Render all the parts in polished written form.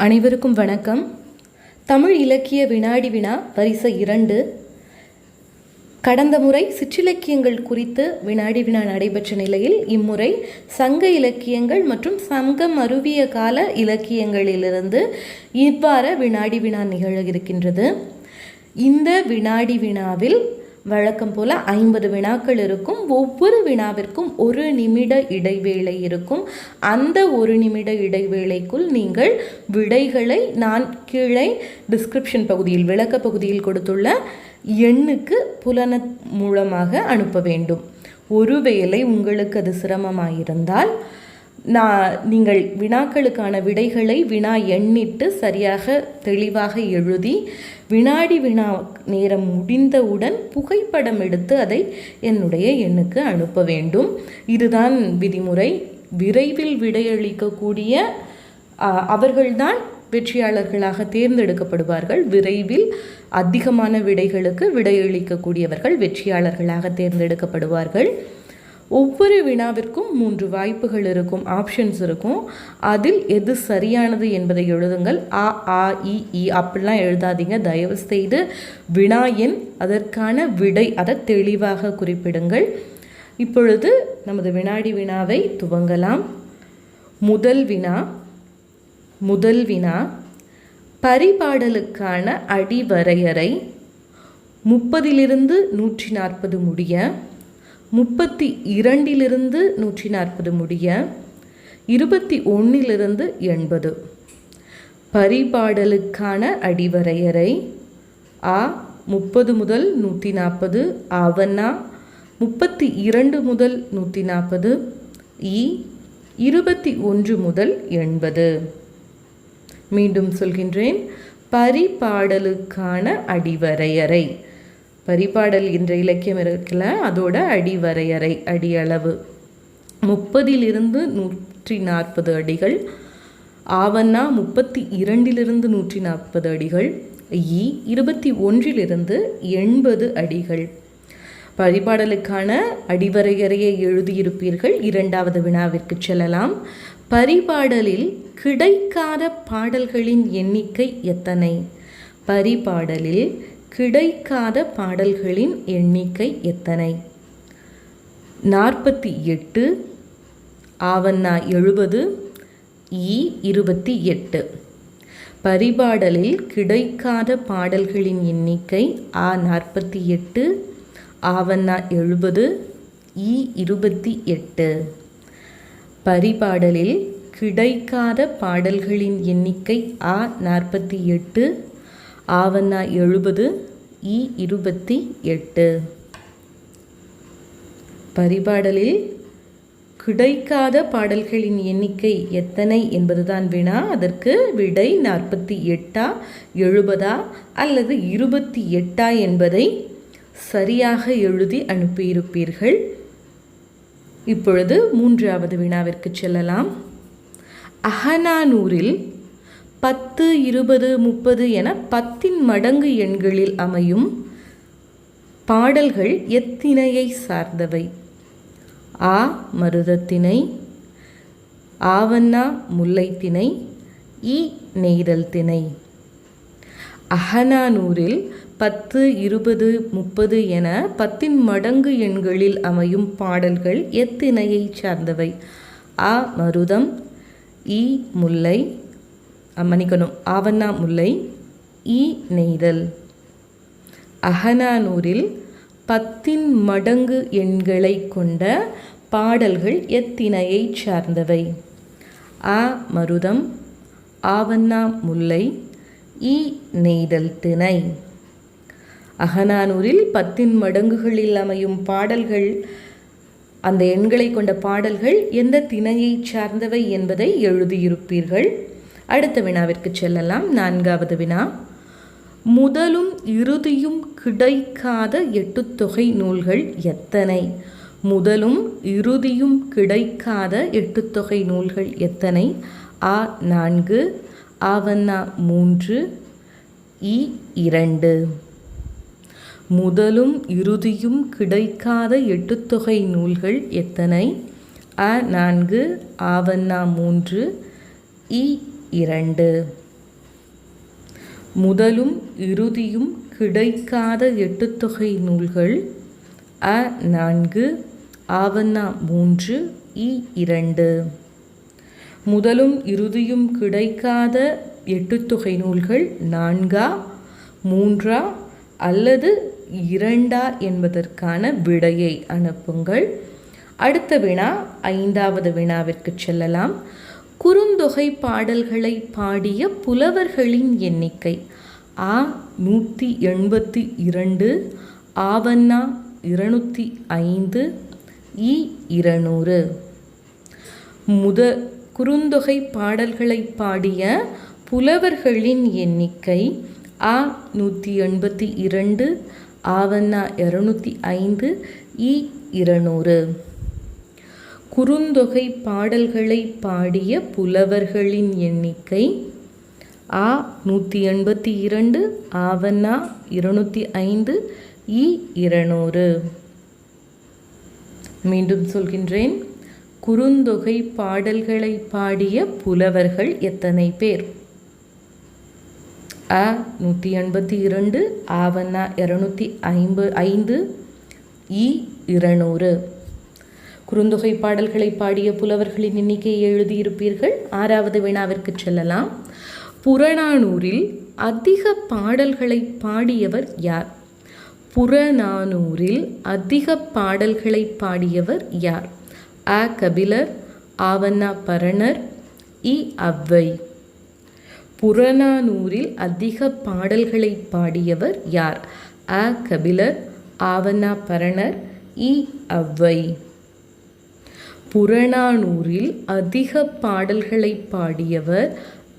அனைவருக்கும் வணக்கம். தமிழ் இலக்கிய வினாடி வினா வரிசை 2. கடந்த முறை சிற்றிலக்கியங்கள் குறித்து வினாடி வினா நடைபெற்ற நிலையில் இம்முறை சங்க இலக்கியங்கள் மற்றும் சங்கம் அருவிய கால இலக்கியங்களிலிருந்து இவ்வாறு வினாடி வினா நிகழ இருக்கின்றது. இந்த வினாடி வினாவில் வழக்கம் போல 50 வினாக்கள் இருக்கும். ஒவ்வொரு வினாவிற்கும் 1 நிமிட இடைவேளை இருக்கும். அந்த 1 நிமிட இடைவேளைக்குள் நீங்கள் விடைகளை நான் கீழே டிஸ்கிரிப்ஷன் பகுதியில் விளக்க பகுதியில் கொடுத்துள்ள எண்ணுக்கு புலன மூலமாக அனுப்ப வேண்டும். ஒருவேளை உங்களுக்கு அது சிரமமாயிருந்தால் நீங்கள் வினாக்களுக்கான விடைகளை வினா எண்ணிட்டு சரியாக தெளிவாக எழுதி வினாடி வினா நேரம் முடிந்தவுடன் புகைப்படம் எடுத்து அதை என்னுடைய எண்ணுக்கு அனுப்ப வேண்டும். இதுதான் விதிமுறை. விரைவில் விடையளிக்கக்கூடிய அவர்கள்தான் வெற்றியாளர்களாக தேர்ந்தெடுக்கப்படுவார்கள். விரைவில் அதிகமான விடைகளுக்கு விடையளிக்கக்கூடியவர்கள் வெற்றியாளர்களாக தேர்ந்தெடுக்கப்படுவார்கள். ஒவ்வொரு வினாவிற்கும் 3 வாய்ப்புகள் இருக்கும், ஆப்ஷன்ஸ் இருக்கும். அதில் எது சரியானது என்பதை எழுதுங்கள். ஆ இ அப்படிலாம் எழுதாதீங்க. தயவு செய்து வினா எண் அதற்கான விடை அதை தெளிவாக குறிப்பிடுங்கள். இப்பொழுது நமது வினாடி வினாவை துவங்கலாம். முதல் வினா பரிபாடலுக்கான அடிவரையறை 30லிருந்து 140 முடிய, 32லிருந்து 140 முடிய, 21லிருந்து 80. பரிபாடலுக்கான அடிவரையறை: ஆ 30 முதல் 140, ஆவண்ணா 32 முதல் 140, இ 21 முதல் 80. மீண்டும் சொல்கின்றேன். பரிபாடலுக்கான அடிவரையறை. பரிபாடல் என்ற இலக்கியம் இருக்குல்ல, அதோட அடிவரையறை அடியளவு 30லிருந்து 140 அடிகள், ஆவண்ணா 32லிருந்து 140 அடிகள், இ 21லிருந்து 80 அடிகள். பரிபாடலுக்கான அடிவரையறையை எழுதியிருப்பீர்கள். 2வது வினாவிற்கு செல்லலாம். பரிபாடலில் கிடைக்காத பாடல்களின் எண்ணிக்கை எத்தனை? பரிபாடலில் கிடைக்காத பாடல்களின் எண்ணிக்கை எத்தனை? 48, ஆவண்ணா 70, இ 28. பரிபாடலில் கிடைக்காத பாடல்களின் எண்ணிக்கை: ஆ 48, ஆவண்ணா 70, இ 28. பரிபாடலில் கிடைக்காத பாடல்களின் எண்ணிக்கை: ஆ 48, ஆவண்ணா 70, இ 28. பரிபாடலில் கிடைக்காத பாடல்களின் எண்ணிக்கை எத்தனை என்பதுதான் வினா. அதற்கு விடை 48, 70 அல்லது 28 என்பதை சரியாக எழுதி அனுப்பியிருப்பீர்கள். இப்பொழுது 3வது வினாவிற்கு செல்லலாம். அகநானூறில் 10, 20, 30 என 10ன் மடங்கு எண்களில் அமையும் பாடல்கள் எத்திணையை சார்ந்தவை? ஆ மருதத்திணை, ஆவண்ணா முல்லைத்திணை, இ நெய்தல் திணை. அகநானூறில் 10, 20, 30 என 10ன் மடங்கு எண்களில் அமையும் பாடல்கள் எத்திணையை சார்ந்தவை? ஆ மருதம், இ முல்லை, ஆவண்ணா முல்லை, இ நெய்தல். அகநானூறில் 10ன் மடங்கு எண்களை கொண்ட பாடல்கள் எத்திணையை சார்ந்தவை? ஆ மருதம், ஆவண்ணா முல்லை, இ நெய்தல் திணை. அகநானூறில் 10ன் மடங்குகளில் அமையும் பாடல்கள், அந்த எண்களை கொண்ட பாடல்கள் எந்த திணையை சார்ந்தவை என்பதை எழுதியிருப்பீர்கள். அடுத்த வினாவிற்கு செல்லலாம். 4வது வினா. முதலும் இறுதியும் கிடைக்காத 8 தொகை நூல்கள் எத்தனை? முதலும் இறுதியும் கிடைக்காத 8 தொகை நூல்கள் எத்தனை? ஆ 4, ஆவண்ணா 3, இ 2. முதலும் இறுதியும் கிடைக்காத 8 தொகை நூல்கள் எத்தனை? அ 4, ஆவண்ணா 3, இ 2. முதலும் இறுதியும் கிடைக்காத எட்டுத்தொகை நூல்கள்: அ 4, ஆவண்ணா 3, இ 2. முதலும் இறுதியும் கிடைக்காத எட்டுத்தொகை நூல்கள் 4ஆ 3ஆ அல்லது 2ஆ என்பதற்கான விடையை அனுப்புங்கள். அடுத்த வினா 5வது வினாவிற்கு செல்லலாம். குறுந்தொகை பாடல்களை பாடிய புலவர்களின் எண்ணிக்கை: ஆ 182, ஆவண்ணா 205, இ 200. குறுந்தொகை பாடல்களை பாடிய புலவர்களின் எண்ணிக்கை: ஆ 182, ஆவண்ணா 205, இ 200. குறுந்தொகை பாடல்களை பாடிய புலவர்களின் எண்ணிக்கை: ஆ 182, ஆவண்ணா 205, இ 200. மீண்டும் சொல்கின்றேன். குறுந்தொகை பாடல்களை பாடிய புலவர்கள் எத்தனை பேர்? அ 182, ஆவண்ணா 205, இ 200. குறுந்தொகை பாடல்களை பாடிய புலவர்களின் எண்ணிக்கையை எழுதியிருப்பீர்கள். 6வது வினாவிற்கு செல்லலாம். புறநானூறில் அதிக பாடல்களை பாடியவர் யார்? புறநானூறில் அதிக பாடல்களை பாடியவர் யார்? அ கபிலர், ஆவண்ணா பரணர், இ ஔவை. புறநானூறில் அதிக பாடல்களை பாடியவர் யார்? அ கபிலர், ஆவண்ணா பரணர், இ ஔவை. புறநானூறில் அதிக பாடல்களை பாடியவர்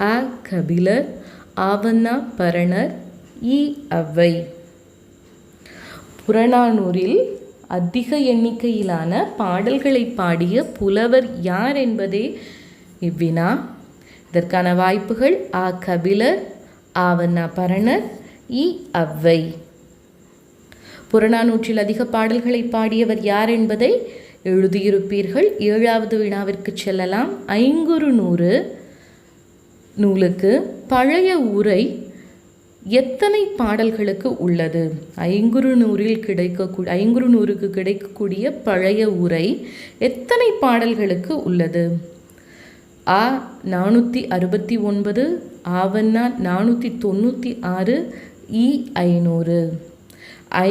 அ கபிலர், ஆவண்ணா பரணர், இ ஔவை. புறநானூறில் அதிக எண்ணிக்கையிலான பாடல்களை பாடிய புலவர் யார் என்பதே இவ்வினா. இதற்கான வாய்ப்புகள்: ஆ கபிலர், ஆவண்ணா பரணர், இ ஔவை. புறநானூற்றில் அதிக பாடல்களை பாடியவர் யார் என்பதை எழுதியிருப்பீர்கள். 7வது வினாவிற்கு செல்லலாம். ஐங்குறுநூறு நூலுக்கு பழைய உரை எத்தனை பாடல்களுக்கு உள்ளது? ஐங்குறுநூறுக்கு கிடைக்கக்கூடிய பழைய உரை எத்தனை பாடல்களுக்கு உள்ளது? ஆ 469, ஆவண்ணா 496, இ 500.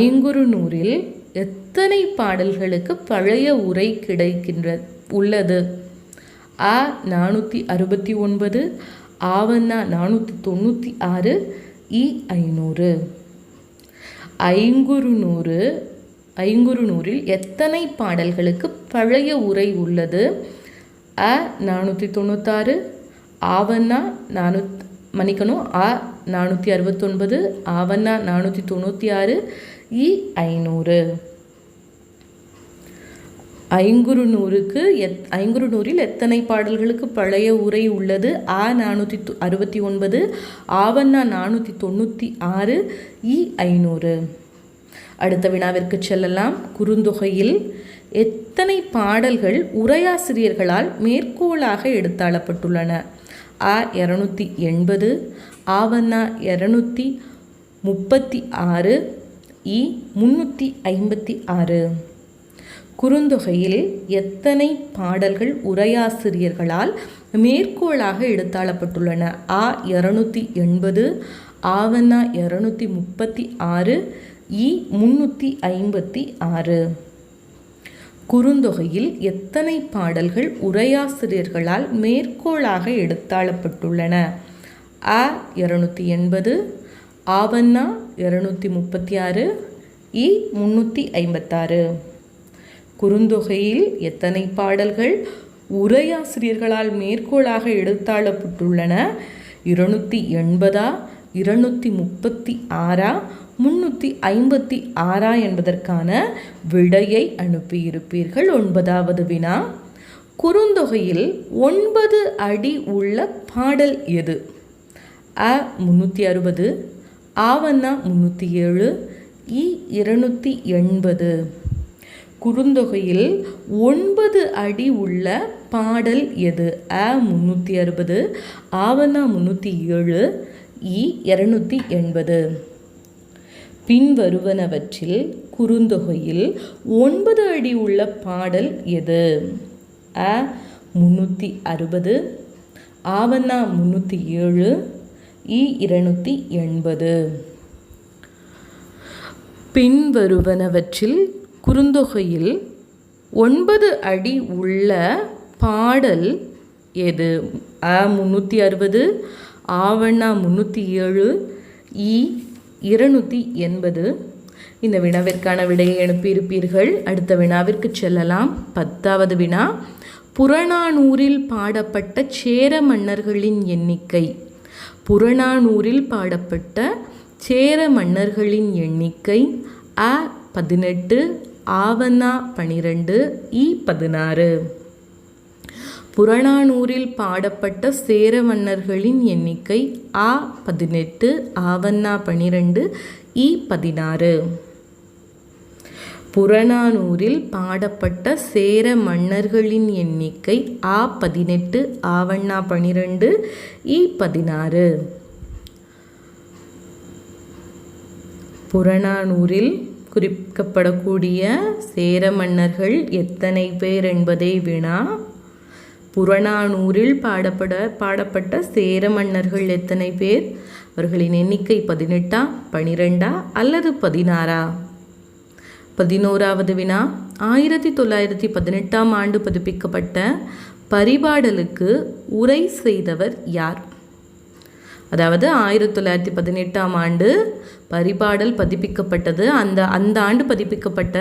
ஐங்குறுநூறில் எத்தனை பாடல்களுக்கு பழைய உரை உள்ளது? ஆ 469, ஆவண்ணா 496, இ 500. ஐங்குறுநூறில் எத்தனை பாடல்களுக்கு பழைய உரை உள்ளது? அ 496, ஆவண்ணா ஆ 469, ஆவண்ணா 496, இ 500. ஐங்குறுநூறில் எத்தனை பாடல்களுக்கு பழைய உரை உள்ளது? ஆ 469, ஆவண்ணா 496, இ 500. அடுத்த வினாவிற்கு செல்லலாம். குறுந்தொகையில் எத்தனை பாடல்கள் உரையாசிரியர்களால் மேற்கோளாக எடுத்தாளப்பட்டுள்ளன? ஆ 280, ஆவண்ணா 236, இ 356. குறுந்தொகையில் எத்தனை பாடல்கள் உரையாசிரியர்களால் மேற்கோளாக எடுத்தாளப்பட்டுள்ளன? ஆ 280, ஆவண்ணா 236, இ 356. குறுந்தொகையில் எத்தனை பாடல்கள் உரையாசிரியர்களால் மேற்கோளாக எடுத்தாளப்பட்டுள்ளன? அ 280, ஆவண்ணா 236, இ 356. குறுந்தொகையில் எத்தனை பாடல்கள் உரையாசிரியர்களால் மேற்கோளாக எடுத்தாளப்பட்டுள்ளன? 280, 236, 356 என்பதற்கான விடையை அனுப்பியிருப்பீர்கள். 9வது வினா. குறுந்தொகையில் 9 அடி உள்ள பாடல் எது? அ 360, ஆவண்ணா 307, இ 280. குறுந்தொகையில் 9 அடி உள்ள பாடல் எது? அ 360, ஆவண்ணா 307, இ 280. பின்வருவனவற்றில் குறுந்தொகையில் 9 அடி உள்ள பாடல் எது? அ 360, ஆவண்ணா 307, இ 280. பின்வருவனவற்றில் குறுந்தொகையில் 9 அடி உள்ள பாடல் எது? அ 360, ஆவண்ணா 307, இ 280. இந்த வினாவிற்கான விடையை அனுப்பியிருப்பீர்கள். அடுத்த வினாவிற்கு செல்லலாம். 10வது வினா. புறநானூறில் பாடப்பட்ட சேர மன்னர்களின் எண்ணிக்கை. புறநானூறில் பாடப்பட்ட சேர மன்னர்களின் எண்ணிக்கை அ 18, ஆவண்ணா 12, இ 16. புறநானூறில் பாடப்பட்ட சேர மன்னர்களின் எண்ணிக்கை அ 18, ஆவண்ணா 12, இ 16. புறநானூறில் பாடப்பட்ட சேர மன்னர்களின் எண்ணிக்கை அ 18, ஆவண்ணா 12, இ 16. புறநானூறில் குறிக்கப்படக்கூடிய சேர மன்னர்கள் எத்தனை பேர் என்பதை வினா. புறநானூறில் பாடப்பட்ட சேர மன்னர்கள் எத்தனை பேர்? அவர்களின் எண்ணிக்கை 18, 12 அல்லது 16? 11வது வினா. 1918ஆம் ஆண்டு பதிப்பிக்கப்பட்ட பரிபாடலுக்கு உரை செய்தவர் யார்? அதாவது 1918ஆம் ஆண்டு பரிபாடல் பதிப்பிக்கப்பட்டது. அந்த ஆண்டு பதிப்பிக்கப்பட்ட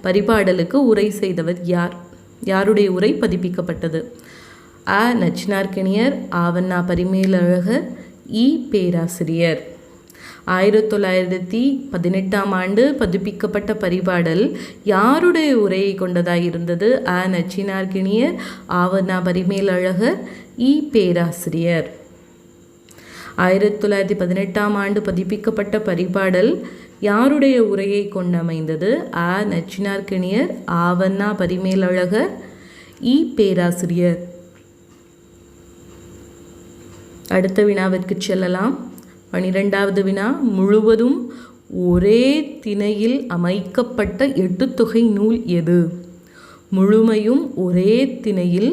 பரிபாடலுக்கு உரை செய்தவர் யார்? யாருடைய உரை பதிப்பிக்கப்பட்டது? அ நச்சினார்க்கினியர், ஆவண்ணா பரிமேலழகர், இ பேராசிரியர். 1918ஆம் ஆண்டு பதிப்பிக்கப்பட்ட பரிபாடல் யாருடைய உரையை கொண்டதாயிருந்தது? அ நச்சினார்க்கினியர், ஆவண்ணா பரிமேலழகர், இ பேராசிரியர். 1918ஆம் ஆண்டு பதிப்பிக்கப்பட்ட பரிபாடல் யாருடைய உரையை கொண்டமைந்தது? அ நச்சினார்க்கினியர், ஆவண்ணா பரிமேலழகர், இ பேராசிரியர். அடுத்த வினாவிற்கு செல்லலாம். 12வது வினா. முழுவதும் ஒரே திணையில் அமைக்கப்பட்ட எட்டுத்தொகை நூல் எது? முழுமையும் ஒரே திணையில்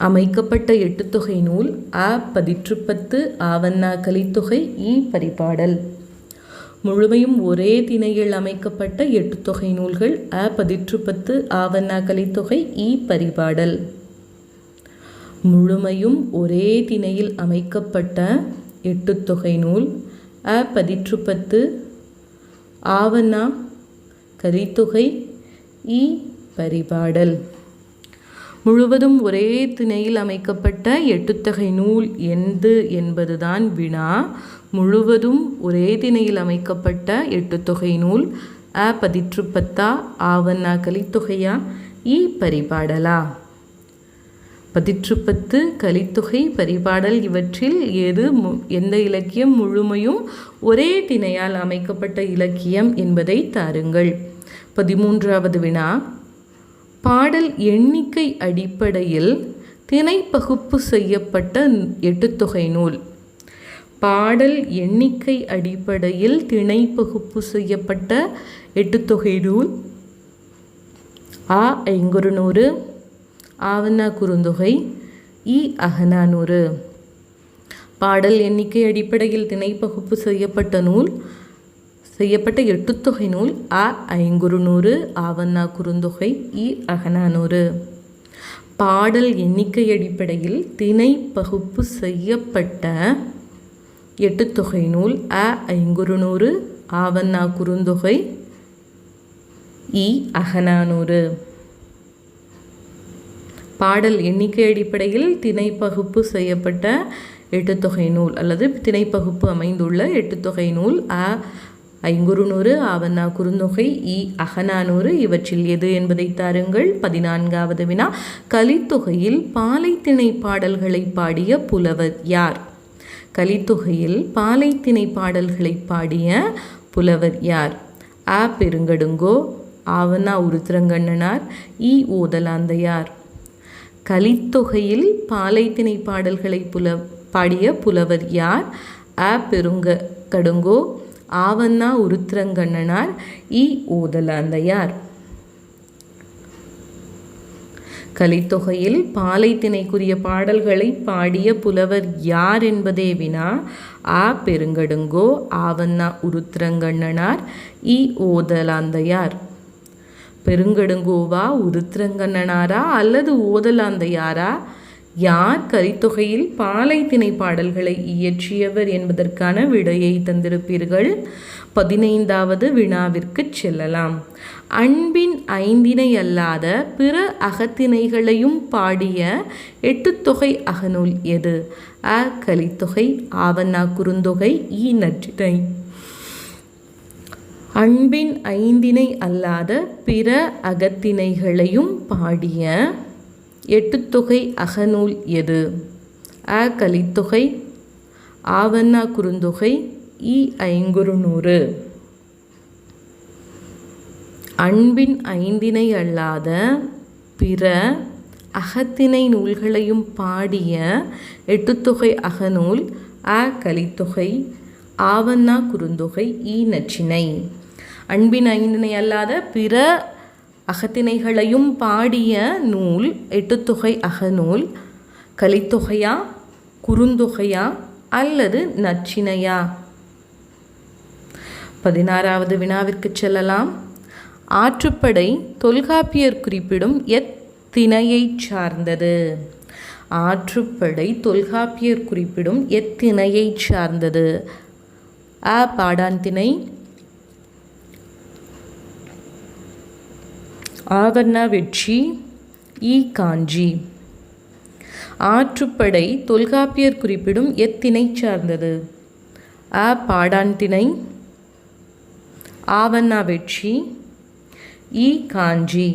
அமைக்கப்பட்ட எட்டுத்தொகை நூல் அ 10, ஆவண்ணா கலித்தொகை, இ பரிபாடல். முழுமையும் ஒரே திணையில் அமைக்கப்பட்ட எட்டுத்தொகை நூல்கள் அ 10, ஆவண்ணா கலித்தொகை, இ பரிபாடல். முழுமையும் ஒரே திணையில் அமைக்கப்பட்ட எட்டுத்தொகை நூல் அ 10, ஆவண்ணா கலித்தொகை, இ பரிபாடல். முழுவதும் ஒரே திணையில் அமைக்கப்பட்ட எட்டுத்தொகை நூல் எது என்பதுதான் வினா. முழுவதும் ஒரே திணையில் அமைக்கப்பட்ட எட்டுத்தொகை நூல் அ 10, ஆவண்ணா கலித்தொகையா, இ பரிபாடலா? 10, கலித்தொகை, பரிபாடல் இவற்றில் எந்த இலக்கியம் முழுமையும் ஒரே திணையால் அமைக்கப்பட்ட இலக்கியம் என்பதை தாருங்கள். 13வது வினா. பாடல் எண்ணிக்கை அடிப்படையில் திணை பகுப்பு செய்யப்பட்ட எட்டுத்தொகை நூல். பாடல் எண்ணிக்கை அடிப்படையில் திணை பகுப்பு செய்யப்பட்ட எட்டுத்தொகை நூல் அ ஐங்குறுநூறு, ஆவண்ணா குறுந்தொகை, இ அகநானூறு. பாடல் எண்ணிக்கை அடிப்படையில் திணை பகுப்பு செய்யப்பட்ட எட்டுத்தொகை நூல் அ ஐங்குறுநூறு, ஆவண்ணா குறுந்தொகை, இ அகநானூறு. பாடல் எண்ணிக்கை அடிப்படையில் திணை பகுப்பு செய்யப்பட்ட எட்டுத்தொகை நூல் அ ஐங்குறுநூறு, ஆவண்ணா குறுந்தொகை, இ அகநானூறு. பாடல் எண்ணிக்கை அடிப்படையில் திணை பகுப்பு செய்யப்பட்ட எட்டுத்தொகை நூல் அல்லது திணை பகுப்பு அமைந்துள்ள எட்டுத்தொகை நூல் அ ஐங்குறுநூறு, ஆவண்ணா குறுந்தொகை, இ அகநானூறு. இவற்றில் எது என்பதை தாருங்கள். 14வது வினா. கலித்தொகையில் பாலைத்திணை பாடல்களை பாடிய புலவர் யார்? கலித்தொகையில் பாலைத்திணை பாடல்களை பாடிய புலவர் யார்? அ பெருங்கடுங்கோ, ஆவண்ணா உருத்திரங்கண்ணனார், இ ஓதலாந்தையார். கலித்தொகையில் பாலைத்திணை பாடல்களை பாடிய புலவர் யார்? அ பெருங்கடுங்கோ, ஆவண்ணா உருத்திரங்கண்ணனார், இ ஓதலாந்தையார். கலித்தொகையில் பாலை திணைக்குரிய பாடல்களை பாடிய புலவர் யார் என்பதே வினா. ஆ பெருங்கடுங்கோ, ஆவண்ணா உருத்திரங்கண்ணனார், இ ஓதலாந்தையார். பெருங்கடுங்கோவா, உருத்திரங்கண்ணனாரா அல்லது ஓதலாந்தையாரா? யார் கலித்தொகையில் பாலை திணை பாடல்களை இயற்றியவர் என்பதற்கான விடையை தந்திருப்பீர்கள். 15வது வினாவிற்கு செல்லலாம். அன்பின் ஐந்திணை அல்லாத பிற அகத்திணைகளையும் பாடிய எட்டுத்தொகை அகநூல் எது? அ கலித்தொகை, ஆவண்ணா குறுந்தொகை, இ நற்றிணை. அன்பின் ஐந்திணை அல்லாத பிற அகத்திணைகளையும் பாடிய எட்டுத்தொகை அகநூல் எது? அ கலித்தொகை, ஆவண்ணா குறுந்தொகை, இ ஐங்குறுநூறு. அன்பின் ஐந்திணை அல்லாத பிற அகத்திணை நூல்களையும் பாடிய எட்டுத்தொகை அகநூல் அ கலித்தொகை, ஆவண்ணா குறுந்தொகை, இ நற்றிணை. அன்பின் ஐந்திணை அல்லாத பிற அகத்திணைகளையும் பாடிய நூல் எட்டுத்தொகை அகநூல் கலித்தொகையா, குறுந்தொகையா அல்லது நற்றிணையா? 16வது வினாவிற்கு செல்லலாம். ஆற்றுப்படை தொல்காப்பியர் குறிப்பிடும் எத்திணையை சார்ந்தது? ஆற்றுப்படை தொல்காப்பியர் குறிப்பிடும் எத்திணையை சார்ந்தது? அ பாடான் திணை, ஆவண்ணா வெட்சி, இ காஞ்சி. ஆற்றுப்படை தொல்காப்பியர் குறிப்பிடும் எத்திணை சார்ந்தது? அ பாடான் திணை, ஆவண்ணா வெட்சி, இ காஞ்சி.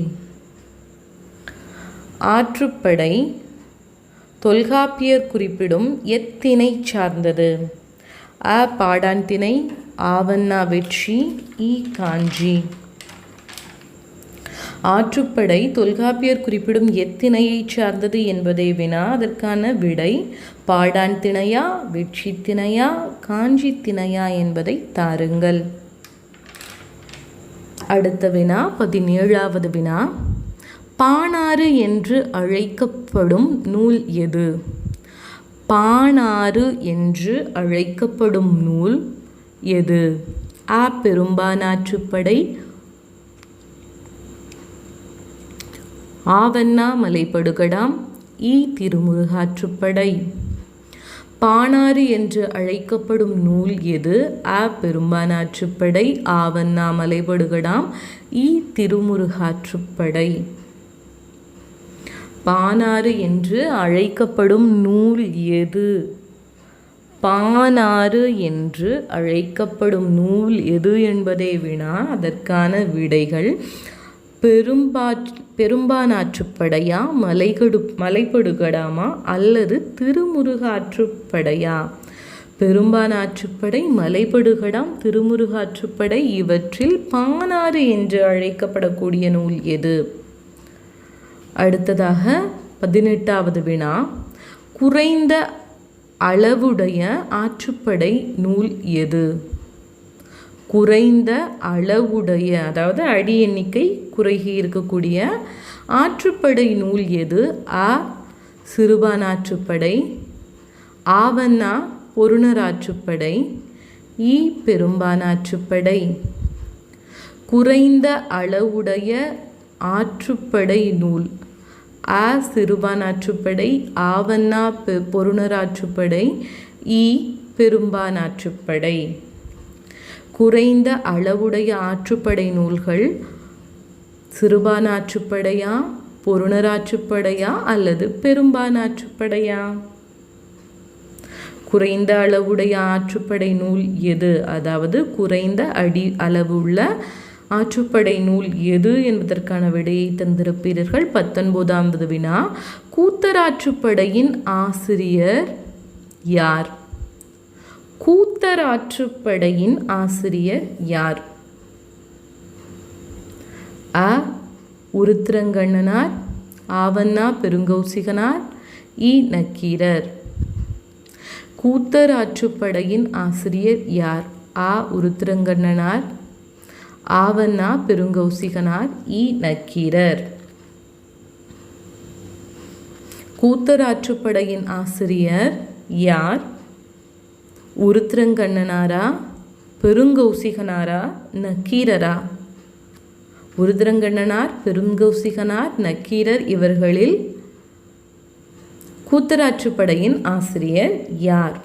ஆற்றுப்படை தொல்காப்பியர் குறிப்பிடும் எத்திணை சார்ந்தது? அ பாடான் திணை, ஆவண்ணா வெட்சி, இ காஞ்சி. ஆற்றுப்படை தொல்காப்பியர் குறிப்பிடும் எத்திணையை சார்ந்தது என்பதே வினா. அதற்கான விடை பாடான் திணையா, வெட்சி திணையா, காஞ்சி திணையா என்பதை தாருங்கள். அடுத்த வினா 17வது வினா. பாணாறு என்று அழைக்கப்படும் நூல் எது? பாணாறு என்று அழைக்கப்படும் நூல் எது? அ பெரும்பானாற்றுப்படை, ஆவண்ணா மலைபடுகடாம், இ திருமுருகாற்றுப்படை. பாணாறு என்று அழைக்கப்படும் நூல் எது? அ பெரும்பானாற்றுப்படை, ஆவண்ணா மலைபடுகடாம், இ திருமுருகாற்றுப்படை. பாணாறு என்று அழைக்கப்படும் நூல் எது? பாணாறு என்று அழைக்கப்படும் நூல் எது என்பதே வினா. அதற்கான விடைகள் பெரும்பானாற்றுப்படையா, மலைபடுகடாமா அல்லது திருமுருகாற்றுப்படையா? பெரும்பானாற்றுப்படை, மலைபடுகடாம், திருமுருகாற்றுப்படை இவற்றில் பாணாறு என்று அழைக்கப்படக்கூடிய நூல் எது? அடுத்ததாக 18வது வினா. குறைந்த அளவுடைய ஆற்றுப்படை நூல் எது? குறைந்த அளவுடைய, அதாவது அடி எண்ணிக்கை குறுகி இருக்கக்கூடிய ஆற்றுப்படை நூல் எது? அ சிறுபானாற்றுப்படை, ஆவண்ணா பொருணராற்றுப்படை, இ பெரும்பானாற்றுப்படை. குறைந்த அளவுடைய ஆற்றுப்படை நூல் அ சிறுபானாற்றுப்படை, ஆவண்ணா பொருணராற்றுப்படை, இ பெரும்பானாற்றுப்படை. குறைந்த அளவுடைய ஆற்றுப்படை நூல்கள் சிறுபானாற்றுப்படையா, பொருணராற்றுப்படையா அல்லது பெரும்பானாற்றுப்படையா? குறைந்த அளவுடைய ஆற்றுப்படை நூல் எது? அதாவது குறைந்த அடி அளவுள்ள ஆற்றுப்படை நூல் எது என்பதற்கான விடையை தந்திருப்பீர்கள். 19வது வினா. கூத்தராற்றுப்படையின் ஆசிரியர் யார்? கூத்தராற்றுப்படையின் ஆசிரியர் யார்? அ உருத்திரங்கண்ணனார், ஆவண்ணா பெருங்கௌசிகனார், இ நக்கீரர். கூத்தராற்றுப்படையின் ஆசிரியர் யார்? ஆ. உருத்திரங்கண்ணனார், ஆவண்ணா பெருங்கௌசிகனார், இ. நக்கீரர். கூத்தராற்றுப்படையின் ஆசிரியர் யார்? உருத்திரங்கண்ணனாரா, பெருங்கௌசிகனாரா, நக்கீரரா? உருத்திரங்கண்ணனார், பெருங்கௌசிகனார், நக்கீரர் இவர்களில் கூத்தராற்றுப்படையின் ஆசிரியர் யார்?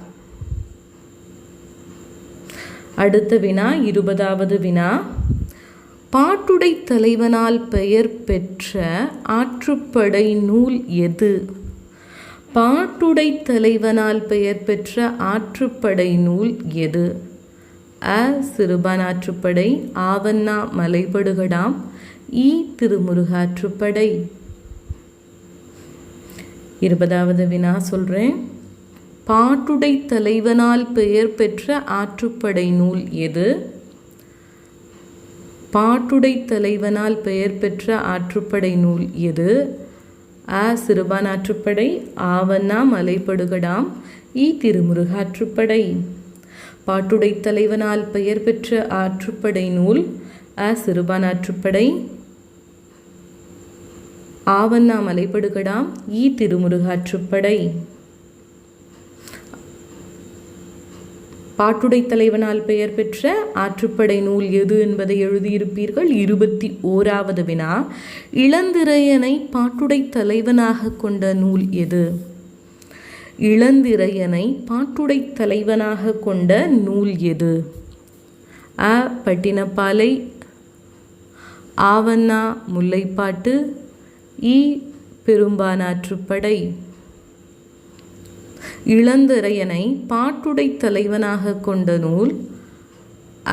அடுத்த வினா 20வது வினா. பாட்டுடை தலைவனால் பெயர் பெற்ற ஆற்றுப்படை நூல் எது? பாட்டுடை தலைவனால் பெயர் பெற்ற ஆற்றுப்படை நூல் எது? அ. சிறுபானாற்றுப்படை, ஆவண்ணா மலைபடுகடாம், இ. திருமுருகாற்றுப்படை. 20வது வினா சொல்கிறேன். பாட்டுடை தலைவனால் பெயர் பெற்ற ஆற்றுப்படை நூல் எது? பாட்டுடை தலைவனால் பெயர் பெற்ற ஆற்றுப்படை நூல் எது? அ. சிறுபானாற்றுப்படை, ஆவண்ணா மலைபடுகடாம், இ. திருமுருகாற்றுப்படை. பாட்டுடை தலைவனால் பெயர் பெற்ற ஆற்றுப்படை நூல் அ. சிறுபானாற்றுப்படை, ஆவண்ணா மலைபடுகடாம், இ. திருமுருகாற்றுப்படை. பாட்டுடை தலைவனால் பெயர் பெற்ற ஆற்றுப்படை நூல் எது என்பதை எழுதியிருப்பீர்கள். 21வது வினா. இளந்திரையனை பாட்டுடை தலைவனாக கொண்ட நூல் எது? இளந்திரையனை பாட்டுடை தலைவனாக கொண்ட நூல் எது? அ. பட்டினப்பாலை, ஆவண்ணா முல்லைப்பாட்டு, இ. பெரும்பானாற்றுப்படை. இளந்திரையனை பாட்டுடை தலைவனாக கொண்ட நூல்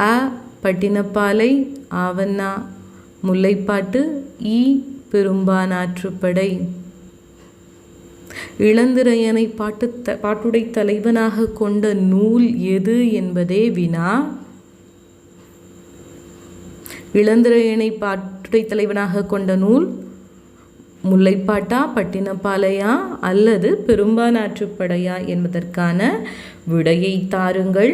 அ. பட்டினப்பாலை, ஆவண்ணா முல்லைப்பாட்டு, இ. பெரும்பானாற்றுப்படை. இளந்திரையனை பாட்டுடை தலைவனாக கொண்ட நூல் எது என்பதே வினா. இளந்திரையனை பாட்டுடை தலைவனாக கொண்ட நூல் முல்லைப்பாட்டா, பட்டினப்பாலையா அல்லது பெரும்பானாற்றுப்படையா என்பதற்கான விடையை தாருங்கள்.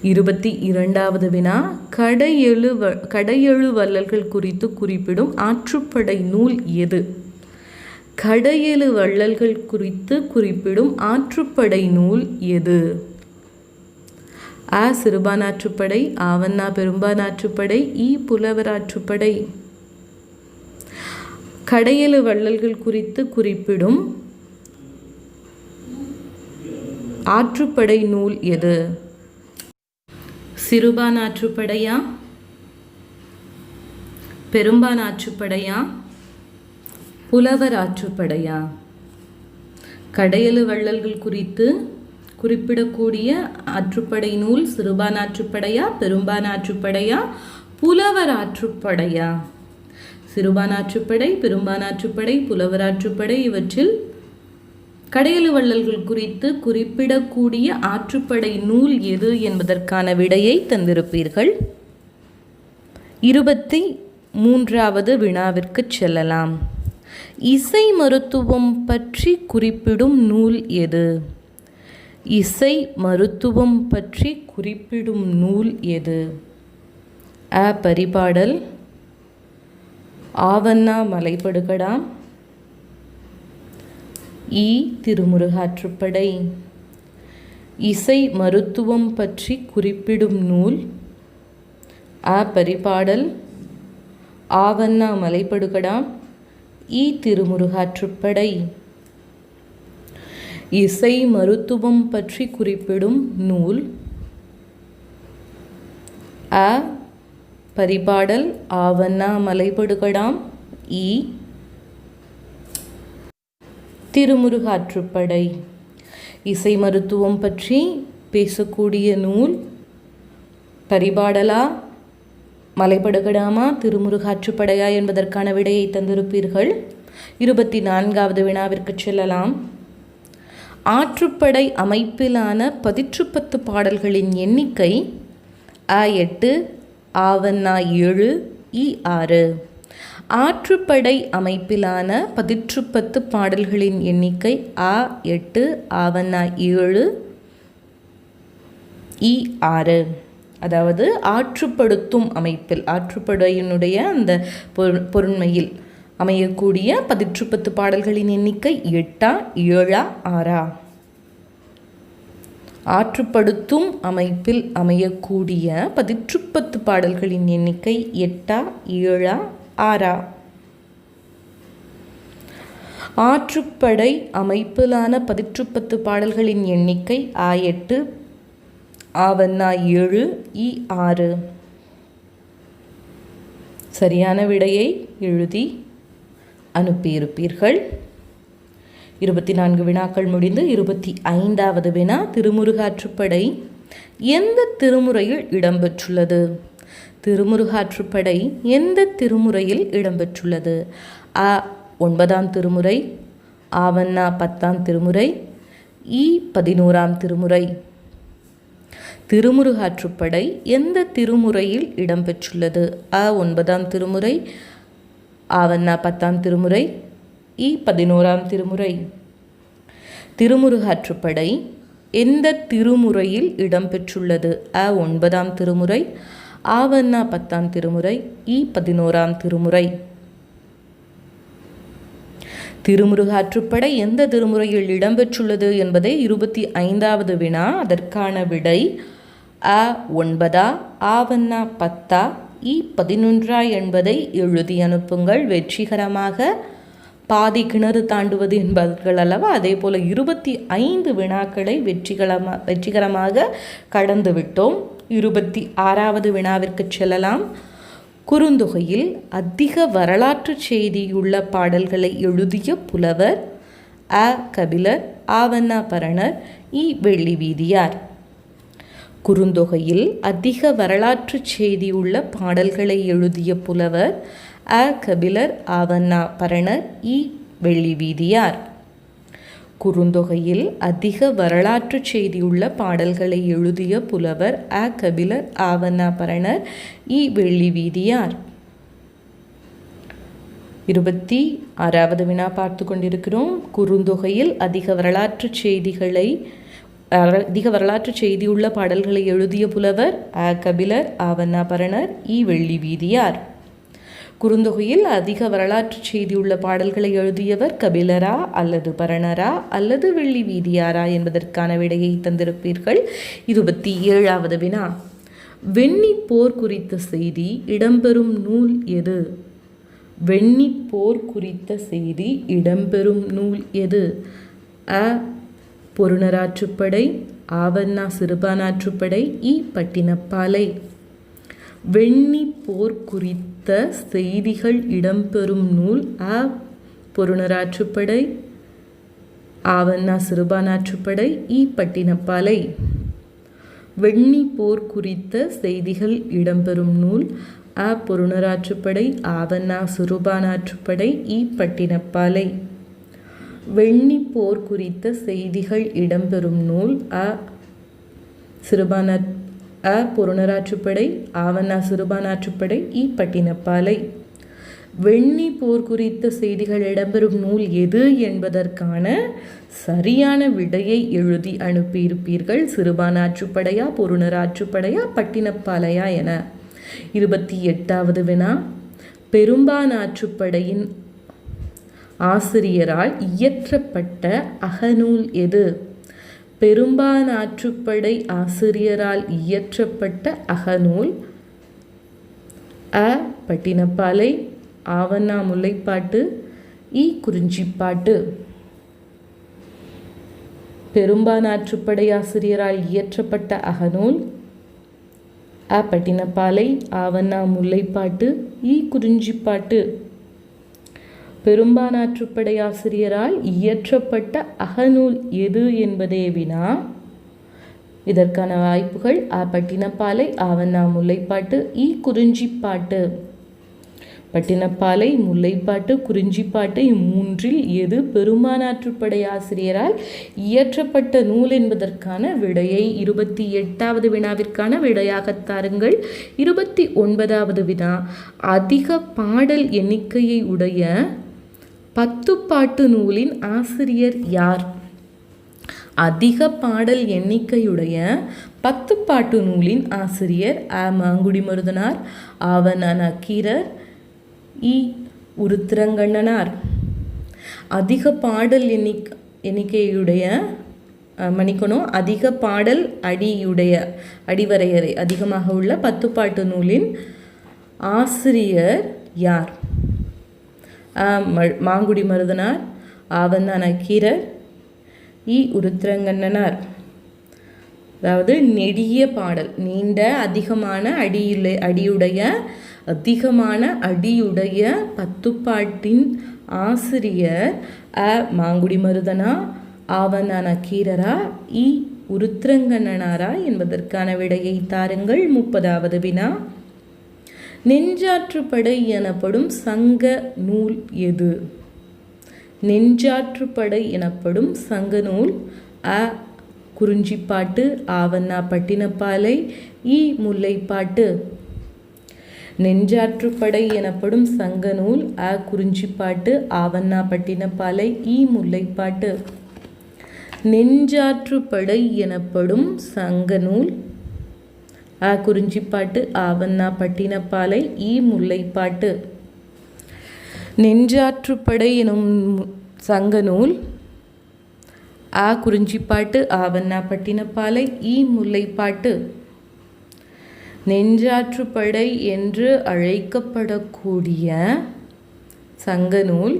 22வது வினா. கடையெழு வள்ளல்கள் குறித்து குறிப்பிடும் ஆற்றுப்படை நூல் எது? கடையெழு வள்ளல்கள் குறித்து குறிப்பிடும் ஆற்றுப்படை நூல் எது? அ. சிறுபானாற்றுப்படை, ஆவண்ணா பெரும்பானாற்றுப்படை, இ. புலவராற்றுப்படை. கடையெழு வள்ளல்கள் குறித்து குறிப்பிடும் ஆற்றுப்படை நூல் எது? சிறுபானாற்றுப்படையா, பெரும்பானாற்றுப்படையா, புலவராற்றுப்படையா? கடையெழு வள்ளல்கள் குறித்து குறிப்பிடக்கூடிய ஆற்றுப்படை நூல் சிறுபானாற்றுப்படையா, பெரும்பானாற்றுப்படையா, புலவராற்றுப்படையா? சிறுபானாற்றுப்படை, பெரும்பானாற்றுப்படை, புலவராற்றுப்படை இவற்றில் கடையெழு வள்ளல்கள் குறித்து குறிப்பிடக்கூடிய ஆற்றுப்படை நூல் எது என்பதற்கான விடையை தந்திருப்பீர்கள். 23வது வினாவிற்கு செல்லலாம். இசை மருத்துவம் பற்றி குறிப்பிடும் நூல் எது? இசை மருத்துவம் பற்றி குறிப்பிடும் நூல் எது? அ. பரிபாடல், ஆவண்ணா மலைபடுகடாம், இ. திருமுருகாற்றுப்படை. இசை மருத்துவம் பற்றி குறிப்பிடும் நூல் அ. பரிபாடல், ஆவண்ணா மலைபடுகடாம், இ. திருமுருகாற்றுப்படை. இசை மருத்துவம் பற்றி குறிப்பிடும் நூல் அ. பரிபாடல், ஆவண்ணா மலைபடுகடாம், இ. திருமுருகாற்றுப்படை. இசை மருத்துவம் பற்றி பேசக்கூடிய நூல் பரிபாடலா, மலைபடுகடாமா, திருமுருகாற்றுப்படையா என்பதற்கான விடையை தந்திருப்பீர்கள். 24வது வினாவிற்கு செல்லலாம். ஆற்றுப்படை அமைப்பிலான 10 பாடல்களின் எண்ணிக்கை அ. 8, ஆவண்ணா 7, இ. 6. ஆற்றுப்படை அமைப்பிலான பதிற்றுப்பத்து பாடல்களின் எண்ணிக்கை ஆ 8, ஆவண்ணா 7, ஈ 6. அதாவது ஆற்றுப்படுத்தும் அமைப்பில் ஆற்றுப்படையினுடைய அந்த பொருண்மையில் அமையக்கூடிய பதிற்றுப்பத்து பாடல்களின் எண்ணிக்கை 8, 7, 6. ஆற்றுப்படுத்தும் அமைப்பில் அமையக்கூடிய பதிற்றுப்பத்து பாடல்களின் எண்ணிக்கை 8, 7, 6. ஆற்றுப்படை அமைப்பிலான பதிற்றுப்பத்து பாடல்களின் எண்ணிக்கை ஆ 8, ஆவண்ணா 7, ஈ 6. சரியான விடையை எழுதி அனுப்பியிருப்பீர்கள். 24 வினாக்கள் முடிந்து 25வது வினா. திருமுருகாற்றுப்படை எந்த திருமுறையில் இடம்பெற்றுள்ளது? திருமுருகாற்றுப்படை எந்த திருமுறையில் இடம்பெற்றுள்ளது? அ 9ஆம் திருமுறை, ஆவண்ணா 10ஆம் திருமுறை, ஈ 11ஆம் திருமுறை. திருமுருகாற்றுப்படை எந்த திருமுறையில் இடம்பெற்றுள்ளது? அ 9ஆம் திருமுறை, ஆவண்ணா 10ஆம் திருமுறை, ஈ 11ஆம் திருமுறை. திருமுருகாற்றுப்படை எந்த திருமுறையில் இடம்பெற்றுள்ளது? அ 9ஆம் திருமுறை, ஆவண்ணா 10ஆம் திருமுறை, ஈ 11ஆம் திருமுறை. திருமுருகாற்றுப்படை எந்த திருமுறையில் இடம்பெற்றுள்ளது என்பதே 25வது வினா. அதற்கான விடை அ 9, ஆவண்ணா 10, ஈ 11 என்பதை எழுதி அனுப்புங்கள். வெற்றிகரமாக பாதி கிணறு தாண்டுவது என்பார்கள் அல்லவா, அதே போல் 25 வினாக்களை வெற்றிகரமாக கடந்து விட்டோம். 26வது வினாவிற்கு செல்லலாம். குறுந்தொகையில் அதிக வரலாற்று செய்தியுள்ள பாடல்களை எழுதிய புலவர்? அ கபிலர், ஆவண்ணா பரணர், ஈ வெள்ளிவீதியார். குறுந்தொகையில் அதிக வரலாற்று செய்தியுள்ள பாடல்களை எழுதிய புலவர்? அ கபிலர், ஆவண்ணா பரணர், ஈ வெள்ளிவீதியார். குறுந்தொகையில் அதிக வரலாற்று செய்தியுள்ள பாடல்களை எழுதிய புலவர்? அ கபிலர், ஆவண்ணா பரணர், ஈ வெள்ளிவீதியார். 26வது வினா பார்த்து கொண்டிருக்கிறோம். குறுந்தொகையில் அதிக வரலாற்று செய்தியுள்ள பாடல்களை எழுதிய புலவர்? அ கபிலர், ஆவண்ணா பரணர், ஈ வெள்ளிவீதியார். குறுந்தொகையில் அதிக வரலாற்று செய்தியுள்ள பாடல்களை எழுதியவர் கபிலரா அல்லது பரணரா அல்லது வெள்ளிவீதியாரா என்பதற்கான விடையை தந்திருப்பீர்கள். 27வது வினா. வெண்ணி போர் குறித்த செய்தி இடம்பெறும் நூல் எது? வெண்ணி போர் குறித்த செய்தி இடம்பெறும் நூல் எது? அ பொருணராற்றுப்படை, ஆவண்ணா சிறுபானாற்றுப்படை, ஈ பட்டினப்பாலை. வெண்ணி போர் குறித்த செய்திகள் இடம்பெறும் நூல்? அ பொருணராற்றுப்படை, ஆவண்ணா சிறுபானாற்றுப்படை, ஈ பட்டினப்பாலை. வெண்ணி போர் குறித்த செய்திகள் இடம்பெறும் நூல்? அ பொருணராற்றுப்படை, ஆவண்ணா சிறுபானாற்றுப்படை, ஈ பட்டினப்பாலை. வெண்ணி போர் குறித்த செய்திகள் இடம்பெறும் நூல்? அ பொருணராற்றுப்படை, ஆவண்ணா சிறுபானாற்றுப்படை, ஈ பட்டினப்பாலை. வெண்ணி போர் குறித்த செய்திகள் இடம்பெறும் நூல் எது என்பதற்கான சரியான விடையை எழுதி அனுப்பியிருப்பீர்கள். சிறுபானாற்றுப்படையா, பொருணராற்றுப்படையா, பட்டினப்பாலையா என. 28வது வினா. பெரும்பானாற்றுப்படையின் ஆசிரியரால் இயற்றப்பட்ட அகநூல் எது? பெரும்பானாற்றுப்படை ஆசிரியரால் இயற்றப்பட்ட அகநூல்? அ பட்டினப்பாலை, ஆவண்ணா முல்லைப்பாட்டு, ஈ குறிஞ்சிப்பாட்டு. பெரும்பானாற்றுப்படை ஆசிரியரால் இயற்றப்பட்ட அகநூல்? அ பட்டினப்பாலை, ஆவண்ணா முல்லைப்பாட்டு, ஈ குறிஞ்சிப்பாட்டு. பெரும்பானாற்றுப்படை ஆசிரியரால் இயற்றப்பட்ட அகநூல் எது என்பதே வினா. இதற்கான வாய்ப்புகள்: அ பட்டினப்பாலை, ஆவண்ணா முல்லைப்பாட்டு, ஈ குறிஞ்சிப்பாட்டு. பட்டினப்பாலை, முல்லைப்பாட்டு, குறிஞ்சிப்பாட்டு இம்மூன்றில் எது பெரும்பானாற்றுப்படை ஆசிரியரால் இயற்றப்பட்ட நூல் என்பதற்கான விடையை 28வது வினாவிற்கான விடையாக தாருங்கள். 29வது வினா, அதிக பாடல் எண்ணிக்கையை உடைய 10 பாட்டு நூலின் ஆசிரியர் யார்? அதிக பாடல் எண்ணிக்கையுடைய 10 பாட்டு நூலின் ஆசிரியர் அ. மாங்குடி மருதனார், ஆவ. ந. நக்கீரர், இ. உருத்திரங்கண்ணனார். அதிக பாடல் எண்ணிக்கையுடைய அதிக பாடல் அடிவரையறை அதிகமாக உள்ள 10 பாட்டு நூலின் ஆசிரியர் யார்? அ. மாங்குடி மருதனார், ஆவ. ந. நக்கீரர், இ. உருத்திரங்கண்ணனார். அதாவது நெடிய பாடல், நீண்ட அதிகமான அடியுடைய 10 பாட்டின் ஆசிரியர் அ. மாங்குடி மருதனா, ஆவ. ந. நக்கீரரா, இ. உருத்திரங்கண்ணனாரா என்பதற்கான விடையை தாருங்கள். 30வது வினா, நெஞ்சாற்றுப்படை எனப்படும் சங்க நூல் எது? நெஞ்சாற்றுப்படை எனப்படும் சங்க நூல் அ. குறிஞ்சிப்பாட்டு, ஆவ. ந. பட்டினப்பாலை, இ. முல்லைப்பாட்டு. நெஞ்சாற்றுப்படை எனப்படும் சங்க நூல் அ. குறிஞ்சிப்பாட்டு, ஆவ. ந. பட்டினப்பாலை, இ. முல்லைப்பாட்டு. நெஞ்சாற்றுப்படை எனப்படும் சங்க நூல் அ. குறிஞ்சிப்பாட்டு, ஆவ. ந. பட்டினப்பாலை, இ. முல்லைப்பாட்டு. நெஞ்சாற்றுப்படை எனும் சங்க நூல் அ. குறிஞ்சிப்பாட்டு, ஆவ. ந. பட்டினப்பாலை, இ. முல்லைப்பாட்டு. நெஞ்சாற்றுப்படை என்று அழைக்கப்படக்கூடிய சங்க நூல்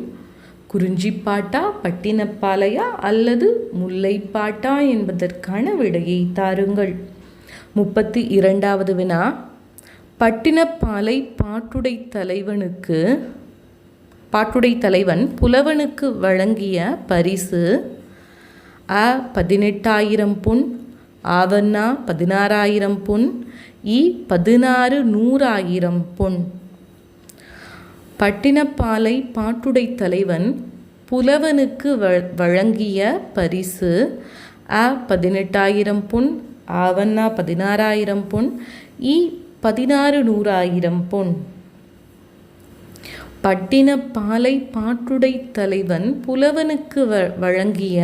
குறிஞ்சிப்பாட்டா, பட்டினப்பாலையா அல்லது முல்லைப்பாட்டா என்பதற்கான விடையை தாருங்கள். 32வது வினா, பட்டினப்பாலை பாட்டுடை தலைவன் புலவனுக்கு வழங்கிய பரிசு அ. 18,000 பொன், ஆவ. ந. 16,000 பொன், இ. 16,100,000 பொன். பட்டினப்பாலை பாட்டுடை தலைவன் புலவனுக்கு வழங்கிய பரிசு அ. 18,000 பொன், ஆவ. ந. 16,000 பொன், இ. 16,100,000 பொன். பட்டினப்பாலை பாட்டுடை தலைவன் புலவனுக்கு வழங்கிய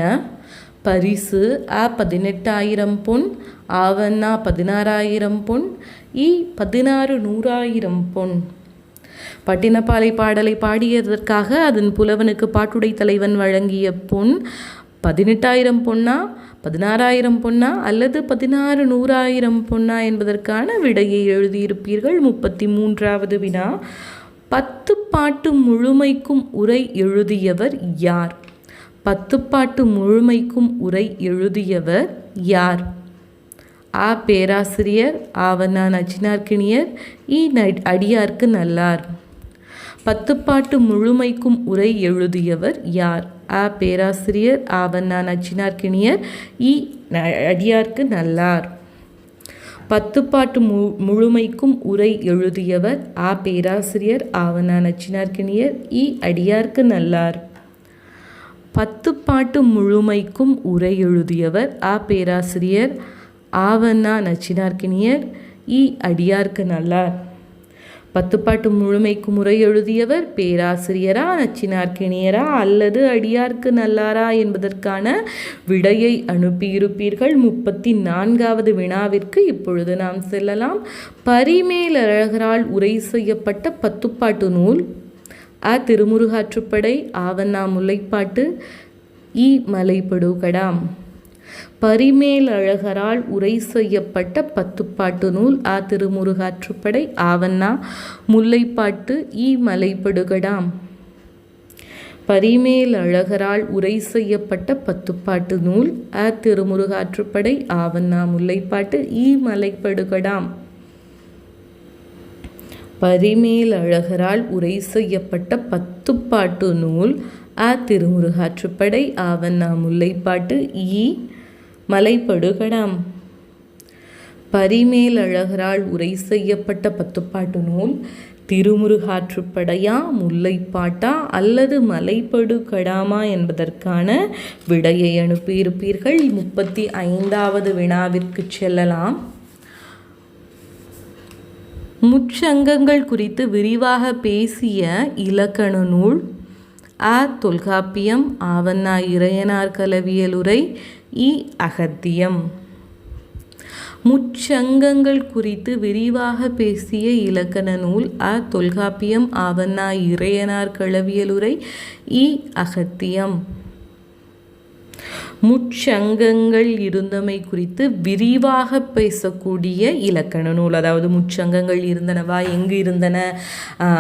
பரிசு அ. 18,000 பொன், ஆவ. ந. 16,000 பொன், இ. 16,100,000 பொன். பட்டினப்பாலை பாடலை பாடியதற்காக அதன் புலவனுக்கு பாட்டுடை தலைவன் வழங்கிய பொன் 18,000 பொன்னா, 16,000 பொன்னா அல்லது 16,100,000 பொன்னா என்பதற்கான விடையை எழுதியிருப்பீர்கள். 33வது வினா, 10 பாட்டு முழுமைக்கும் உரை எழுதியவர் யார்? 10 பாட்டு முழுமைக்கும் உரை எழுதியவர் யார்? அ. பேராசிரியர், ஆவ. ந. நச்சினார்க்கினியர், இ. அடியார்க்கு நல்லார். 10 பாட்டு முழுமைக்கும் உரை எழுதியவர் யார்? அ. பேராசிரியர், ஆவ. ந. நச்சினார்க்கினியர், இ. அடியார்க்கு நல்லார். 10 பாட்டு முழுமைக்கும் உரை எழுதியவர் அ. பேராசிரியர், ஆவ. ந. நச்சினார்க்கினியர், இ. அடியார்க்கு நல்லார். 10 பாட்டு முழுமைக்கும் உரை எழுதியவர் அ. பேராசிரியர், ஆவ. ந. நச்சினார்க்கினியர், இ. அடியார்க்கு நல்லார். 10 பாட்டு முழுமைக்கும் உரை எழுதியவர் பேராசிரியரா, நச்சினார்க்கினியரா அல்லது அடியார்க்கு நல்லாரா என்பதற்கான விடையை அனுப்பியிருப்பீர்கள். 34வது வினாவிற்கு இப்பொழுது நாம் செல்லலாம். பரிமேலழகரால் உரை செய்யப்பட்ட 10 பாட்டு நூல் அ. திருமுருகாற்றுப்படை, ஆவ. ந. முல்லைப்பாட்டு, இ. மலைபடுகடாம். பரிமேலழகரால் உரை செய்யப்பட்ட 10 பாட்டு நூல் அ. திருமுருகாற்றுப்படை, ஆவ. ந. முல்லைப்பாட்டு, இ. மலைபடுகடாம். பரிமேலழகரால் உரை செய்யப்பட்ட 10 பாட்டு நூல் அ. திருமுருகாற்றுப்படை, ஆவ. ந. முல்லைப்பாட்டு, இ. மலைபடுகடாம். பரிமேலழகரால் உரை செய்யப்பட்ட 10 பாட்டு நூல் அ. திருமுருகாற்றுப்படை, ஆவ. ந. முல்லைப்பாட்டு, இ. மலைபடுகடாம். பரிமேலழகரால் உரை செய்யப்பட்ட 10 பாட்டு நூல் திருமுருகாற்றுப்படையா, முல்லைப்பாட்டா அல்லது மலைப்படு கடாமா என்பதற்கான விடையை அனுப்பியிருப்பீர்கள். 35வது வினாவிற்கு செல்லலாம். முச்சங்கங்கள் குறித்து விரிவாக பேசிய இலக்கண நூல். தொல்காப்பியம், ஆவண்ணா இறையனார் களவியலுரை, அகத்தியம். முச்சங்கங்கள் குறித்து விரிவாக பேசிய இலக்கண நூல். தொல்காப்பியம், ஆவண்ணா இறையனார் களவியலுரை, அகத்தியம். முச்சங்கங்கள் இருந்தமை குறித்து விரிவாக பேசக்கூடிய இலக்கண நூல். அதாவது முச்சங்கங்கள் இருந்தனவா, எங்கு இருந்தன,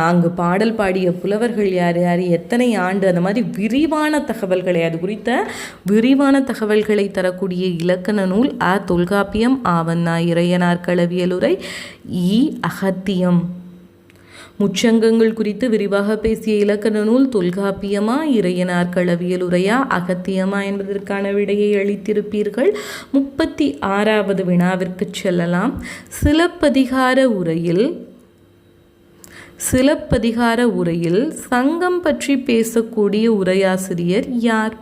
அங்கு பாடல் பாடிய புலவர்கள் யார் யார், எத்தனை ஆண்டு, அந்த மாதிரி விரிவான தகவல்களை, அது குறித்த விரிவான தகவல்களை தரக்கூடிய இலக்கண நூல். தொல்காப்பியம், ஆவண்ணா இறையனார் களவியலுரை, அகத்தியம். முச்சங்கங்கள் குறித்து விரிவாக பேசிய இலக்கண நூல் தொல்காப்பியமா, இறையனார் களவியலுரையா, அகத்தியமா என்பதற்கான விடையை அளித்திருப்பீர்கள். 36வது வினாவிற்கு செல்லலாம். சிலப்பதிகார உரையில் சங்கம் பற்றி பேசக்கூடிய உரையாசிரியர் யார்?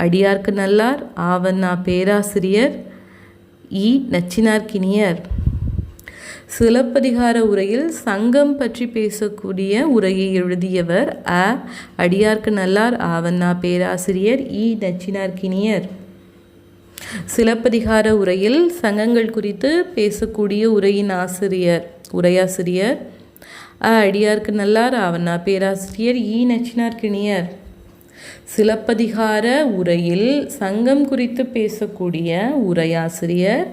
அடியார்க்கு நல்லார், ஆவண்ணா பேராசிரியர், நச்சினார்க்கினியர். சிலப்பதிகார உரையில் சங்கம் பற்றி பேசக்கூடிய உரையை எழுதியவர் அடியார்க்கு நல்லார், ஆவண்ணா பேராசிரியர், நச்சினார்க்கினியர். சிலப்பதிகார உரையில் சங்கங்கள் குறித்து பேசக்கூடிய உரையாசிரியர் அடியார்க்கு நல்லார், ஆவண்ணா பேராசிரியர், நச்சினார்க்கினியர். சிலப்பதிகார உரையில் சங்கம் குறித்து பேசக்கூடிய உரையாசிரியர்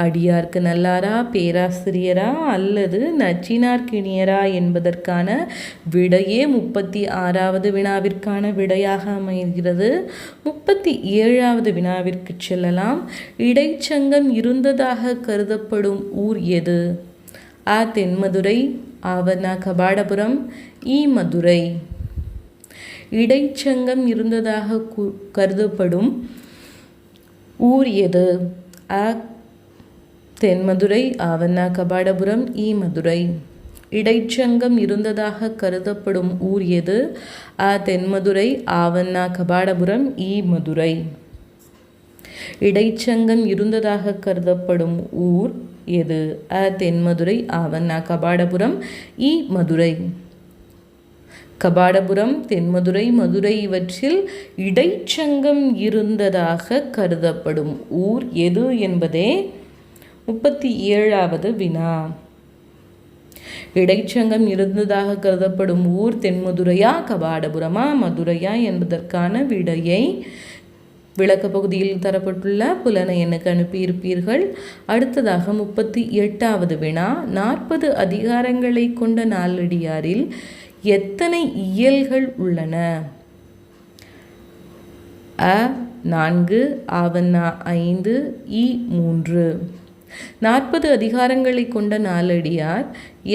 அடியார்க்கு நல்லாரா, பேராசிரியரா அல்லது நச்சினார்க்கினியரா என்பதற்கான விடையே 36வது வினாவிற்கான விடையாக அமைகிறது. 37வது வினாவிற்கு செல்லலாம். இடைச்சங்கம் இருந்ததாக கருதப்படும் ஊர் எது? தென்மதுரை, ஆவண்ணா கபாடபுரம், மதுரை. இடைச்சங்கம் இருந்ததாக கருதப்படும் ஊர் எது? தென்மதுரை, ஆவண்ணா கபாடபுரம், மதுரை. இடைச்சங்கம் இருந்ததாக கருதப்படும் ஊர் எது? தென்மதுரை, ஆவண்ணா கபாடபுரம், மதுரை. இடைச்சங்கம் இருந்ததாக கருதப்படும் ஊர் எது? தென்மதுரை, ஆவண்ணா கபாடபுரம், மதுரை. கபாடபுரம், தென்மதுரை, மதுரை இவற்றில் இடைச்சங்கம் இருந்ததாக கருதப்படும் ஊர் எது என்பதே 37வது வினா. இடைச்சங்கம் இருந்ததாக கருதப்படும் ஊர் தென்மதுரையா, கபாடபுரமா, மதுரையா என்பதற்கான விடையை விளக்க பகுதியில் தரப்பட்டுள்ள புலனை எண்ணுக்கு அனுப்பியிருப்பீர்கள். அடுத்ததாக 38வது வினா. 40 அதிகாரங்களை கொண்ட நாலடியாரில் எத்தனை இயல்கள் உள்ளன? 4, ஆவண்ணா 5, 3. 40 அதிகாரங்களை கொண்ட நாலடியார்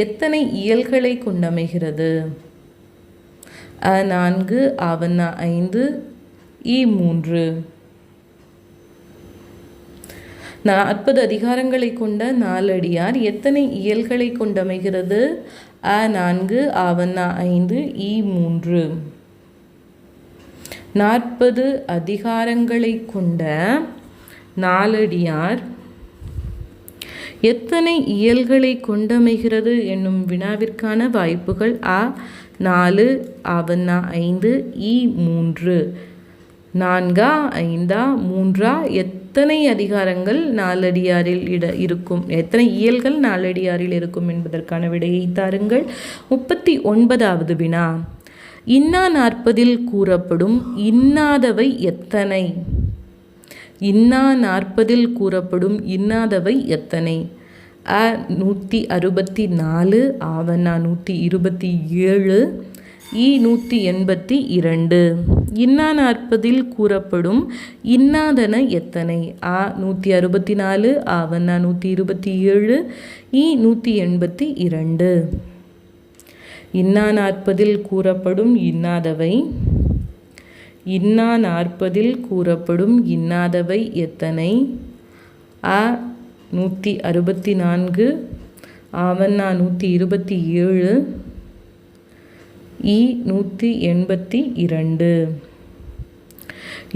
எத்தனை இயல்களை கொண்டமைகிறது? 4, ஆவண்ணா 5, 3. 40 அதிகாரங்களை கொண்ட நாலடியார் எத்தனை இயல்களை கொண்டமைகிறது? 4, ஆவண்ணா 5, 3. 40 அதிகாரங்களை கொண்ட நாலடியார் எத்தனை இயல்களை கொண்டமைகிறது என்னும் வினாவிற்கான வாய்ப்புகள் 4, ஆவண்ணா 5, 3. 4, 5, 3 எத்தனை அதிகாரங்கள் நாலடியாரில் இருக்கும், எத்தனை இயல்கள் நாலடியாரில் இருக்கும் என்பதற்கான விடையை தாருங்கள். 39வது வினா. இன்னா 40 கூறப்படும் இன்னாதவை எத்தனை? இன்னா 40 கூறப்படும் இன்னாதவை எத்தனை? 164, ஆவண்ணா 127, 182. இன்னா 40 கூறப்படும் இன்னாதன எத்தனை? 164, ஆவண்ணா 127, 182. இன்னா 40 கூறப்படும் இன்னாதவை. இன்னா 40 கூறப்படும் இன்னாதவை எத்தனை? 164, ஆவண்ணா 127, இ 182.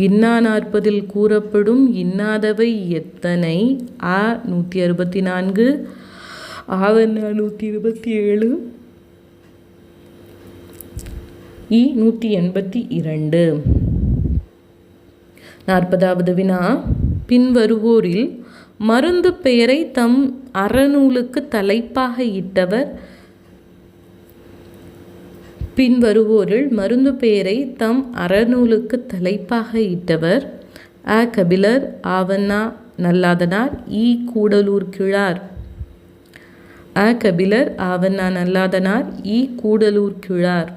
இன்னா 40 கூறப்படும் இன்னாதவை எத்தனை? ஆ 164, ஆவண்ணா 127, இ 182. 40வது வினா, பின்வருவோரில் மருந்து பெயரை தம் அறநூலுக்கு தலைப்பாக இட்டவர் பின்வருவோரில் மருந்து பெயரை தம் அறநூலுக்கு தலைப்பாக இட்டவர் அ கபிலர், ஆவண்ணா நல்லாதனார், இ கூடலூர் கிழார். அ கபிலர், ஆவண்ணா நல்லாதனார், இ கூடலூர் கிழார்.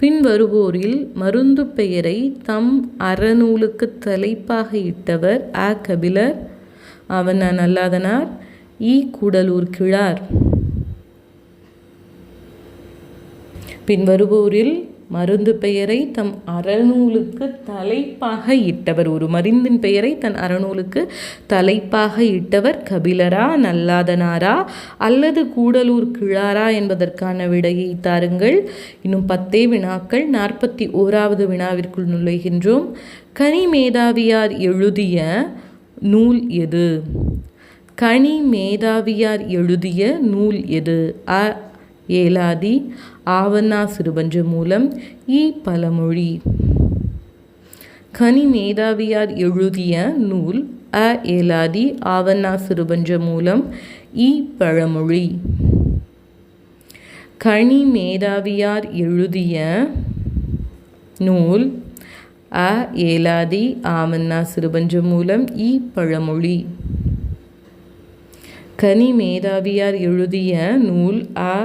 பின்வருவோரில் மருந்து பெயரை தம் அறநூலுக்கு தலைப்பாக இட்டவர் அ கபிலர், ஆவண்ணா நல்லாதனார், இ கூடலூர் கிழார். பின்வருவோரில் மருந்து பெயரை தம் அறநூலுக்கு தலைப்பாக இட்டவர், ஒரு மருந்தின் பெயரை தன் அறநூலுக்கு தலைப்பாக இட்டவர் கபிலரா, நல்லாதனாரா அல்லது கூடலூர் கிழாரா என்பதற்கான விடையை தாருங்கள். இன்னும் 10 வினாக்கள். 41வது வினாவிற்குள் நுழைகின்றோம். கனிமேதாவியார் எழுதிய நூல் எது? கனிமேதாவியார் எழுதிய நூல் எது? அ ஏலாதி, ஆவண்ணா சிறுபஞ்ச மூலம், இ பழமொழி. கனிமேதாவியார் எழுதிய நூல் அ ஏலாதி, ஆவண்ணா சிறுபஞ்ச மூலம், இ பழமொழி. கனிமேதாவியார் எழுதிய நூல் அ ஏலாதி, ஆவண்ணா சிறுபஞ்ச மூலம், இ பழமொழி. கனிமேதாவியார் எழுதிய நூல் அ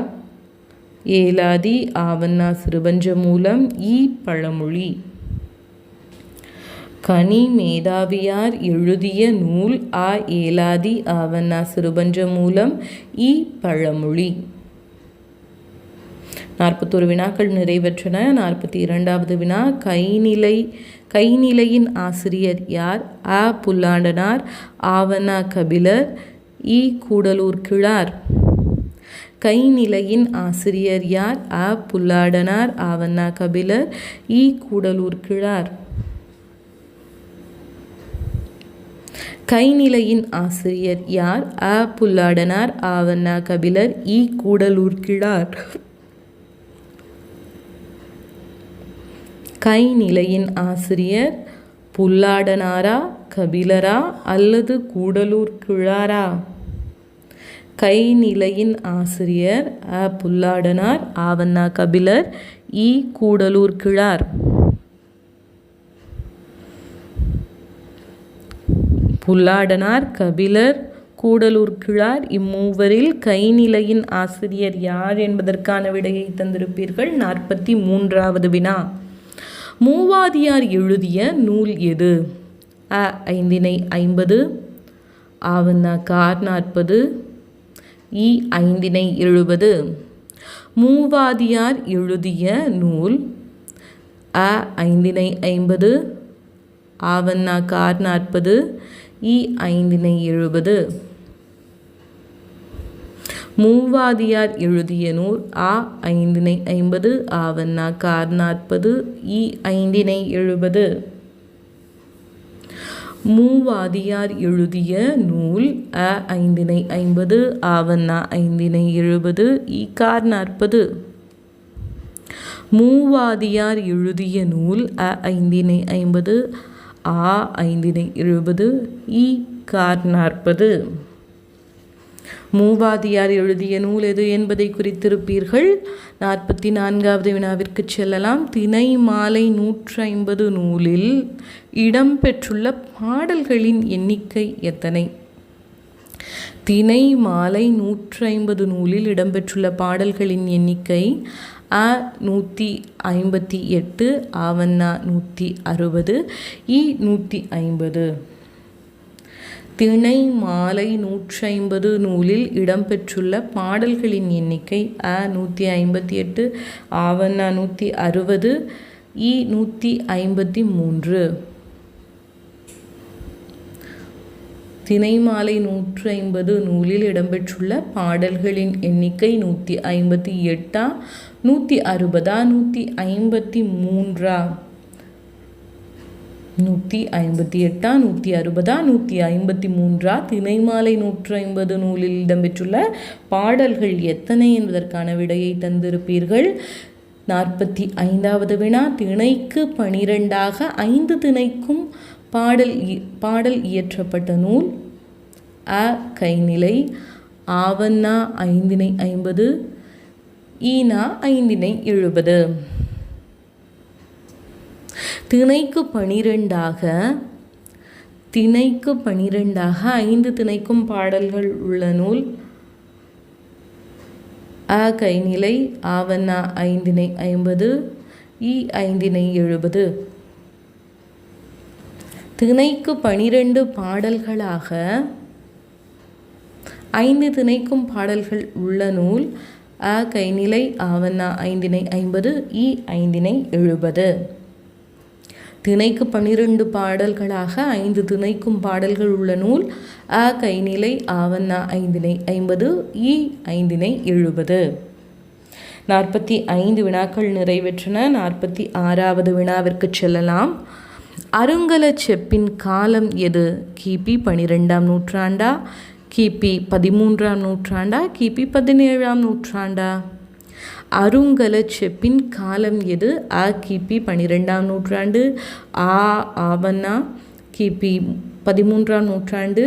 ஏலாதி, ஆவண்ணா சிறுபஞ்ச மூலம், இ பழமொழி. கனிமேதாவியார் எழுதிய நூல் அ ஏலாதி, ஆவண்ணா சிறுபஞ்ச மூலம், இ பழமொழி. 41 வினாக்கள் நிறைவேற்றன. 42வது வினா, கைநிலையின் ஆசிரியர் யார்? அ புல்லாண்டனார், ஆவண்ணா கபிலர், இ கூடலூர் கிழார். கைநிலையின் ஆசிரியர் யார்? அ புல்லாடனார், ஆவண்ணா கபிலர், இ கூடலூர் கிழார். கைநிலையின் ஆசிரியர் யார்? அ புல்லாடனார், ஆவண்ணா கபிலர், இ கூடலூர் கிழார். கைநிலையின் ஆசிரியர் புல்லாடனாரா, கபிலரா அல்லது கூடலூர் கிழாரா? கைநிலையின் ஆசிரியர் அ புல்லாடனார், ஆவண்ணா கபிலர், இ கூடலூர் கிழார். புல்லாடனார், கபிலர், கூடலூர் கிழார் இம்மூவரில் கைநிலையின் ஆசிரியர் யார் என்பதற்கான விடையை தந்திருப்பீர்கள். 43வது வினா, மூவாதியார் எழுதிய நூல் எது? அ ஐந்திணை 50, ஆவண்ணா கார் 40, இ ஐந்திணை 70. மூவாதியார் எழுதிய நூல் அ ஐந்திணை 50, ஆவண்ணா கார் 40, இ ஐந்திணை 70. மூவாதியார் எழுதிய நூல் அ ஐந்திணை 50, ஆவண்ணா கார் 40, இ ஐந்திணை 70. மூவாதியார் எழுதிய நூல் அ ஐந்திணை 50, ஆவண்ணா ஐந்திணை 70, இ கார் 40. மூவாதியார் எழுதிய நூல் அ ஐந்திணை 50, ஆ ஐந்திணை 70, இ கார் 40. மூவாதியார் எழுதிய நூல் எது என்பதை குறித்திருப்பீர்கள். 44வது வினாவிற்கு செல்லலாம். திணை மாலை 150 நூலில் இடம்பெற்றுள்ள பாடல்களின் எண்ணிக்கை எத்தனை? திணை மாலை 150 நூலில் இடம்பெற்றுள்ள பாடல்களின் எண்ணிக்கை அ 158, ஆவண்ணா 160, இ 150. திணை மாலை 150 நூலில் இடம்பெற்றுள்ள பாடல்களின் எண்ணிக்கை அ 158, ஆவண்ணா 160, இ 153. திணைமாலை 150 நூலில் இடம்பெற்றுள்ள பாடல்களின் எண்ணிக்கை 158, 160, 153. 158, 160, 153. திணைமாலை 150 நூலில் இடம்பெற்றுள்ள பாடல்கள் எத்தனை என்பதற்கான விடையை தந்திருப்பீர்கள். 45வது வினா, திணைக்கு 12ஆக 5 திணைக்கும் பாடல் இயற்றப்பட்ட நூல். அ கைநிலை, ஆவண்ணா 5 50, ஈனா 5 70. திணைக்கு 12ஆக 5 திணைக்கும் பாடல்கள் உள்ள நூல். அ கைநிலை, ஆவண்ணா 5 50, ஈ 5 70. திணைக்கு 12 பாடல்களாக 5 திணைக்கும் பாடல்கள் உள்ள நூல். அ கைநிலை, ஆவண்ணா 5 50, ஈ 5 70. திணைக்கு 12 பாடல்களாக 5 திணைக்கும் பாடல்கள் உள்ள நூல். அ கைநிலை, ஆவண்ணா 5 50, ஈ 5 70. 45 வினாக்கள் நிறைவேற்றன. 46வது வினாவிற்கு செல்லலாம். அருங்கலச் செப்பின் காலம் எது? கிபி 12ஆம் நூற்றாண்டா, கிபி 13ஆம் நூற்றாண்டா, கிபி 17ஆம் நூற்றாண்டா? அருங்கலச் செப்பின் காலம் எது? அ கிபி 12ஆம் நூற்றாண்டு, ஆவண்ணா கிபி 13ஆம் நூற்றாண்டு,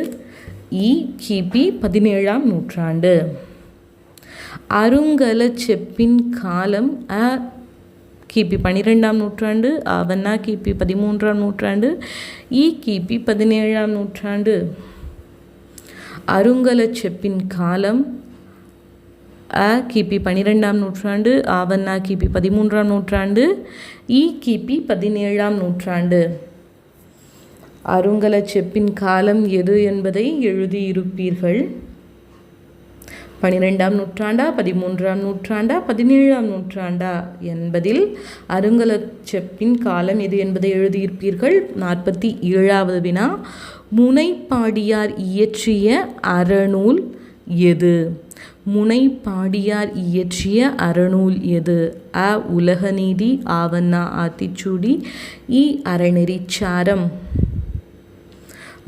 இ கிபி 17ஆம் நூற்றாண்டு. அருங்கலச் செப்பின் காலம் அ கிபி 12ஆம் நூற்றாண்டு, ஆவண்ணா கிபி 13ஆம் நூற்றாண்டு, இ கிபி 17ஆம் நூற்றாண்டு. அருங்கலச் செப்பின் காலம் அ கிபி 12ஆம் நூற்றாண்டு, ஆவண்ணா கிபி 13ஆம் நூற்றாண்டு, இ கிபி 17ஆம் நூற்றாண்டு. அருங்கலச் செப்பின் காலம் எது என்பதை எழுதியிருப்பீர்கள். 12ஆம் நூற்றாண்டா, 13ஆம் நூற்றாண்டா, 17ஆம் நூற்றாண்டா என்பதில் அருங்கலச் செப்பின் காலம் எது என்பதை எழுதியிருப்பீர்கள். 47வது வினா, முனைப்பாடியார் இயற்றிய அறநூல் எது? முனைப்பாடியார் இயற்றிய அறநூல் எது? அ உலகநீதி, ஆவண்ணா ஆத்திச்சூடி, இ அறநெறிச்சாரம்.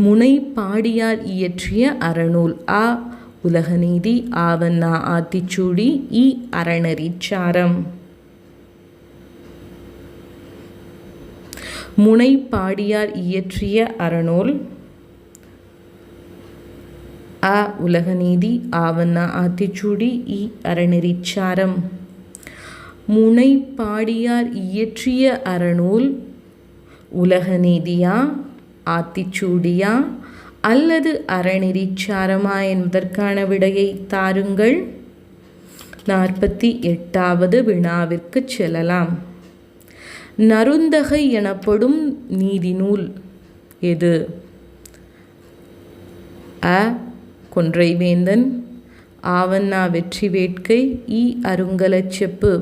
முனைப்பாடியார் இயற்றிய அறநூல். அ உலகநீதி, ஆவண்ணா ஆத்திச்சூடி, இ அறநெறிச்சாரம். முனைப்பாடியார் இயற்றிய அறநூல். அ உலகநீதி, ஆவண்ணா ஆத்திச்சூடி, இ அறநெறிச்சாரம். முனைப்பாடியார் இயற்றிய அறநூல் உலகநீதியா, ஆத்திச்சூடியா அல்லது அறநெறிச்சாரமா என்பதற்கான விடையை தாருங்கள். 48வது வினாவிற்கு செல்லலாம். நருந்தகை எனப்படும் நீதிநூல் எது? அ கொன்றைவேந்தன், ஆவண்ணா வெற்றி வேட்கை, இ அருங்கலச் செப்பு.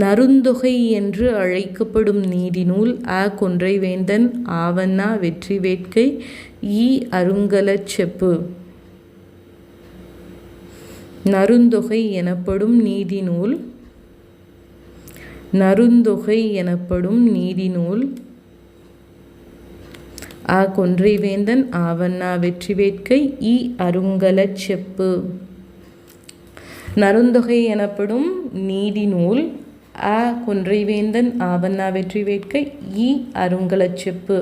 நருந்தொகை என்று அழைக்கப்படும் நீதிநூல். அ கொன்றைவேந்தன், ஆவண்ணா வெற்றி வேட்கை, இ அருங்கலச் செப்பு. நருந்தொகை எனப்படும் நீதிநூல். நருந்தொகை எனப்படும் நீதிநூல். அ கொன்றைவேந்தன், ஆவண்ணா வெற்றி வேட்கை, இ அருங்கலச் செப்பு. நருந்தொகை எனப்படும் நீதிநூல். அ கொன்றைவேந்தன், ஆவண்ணா வெற்றி வேட்கை, இ அருங்கலச் செப்பு.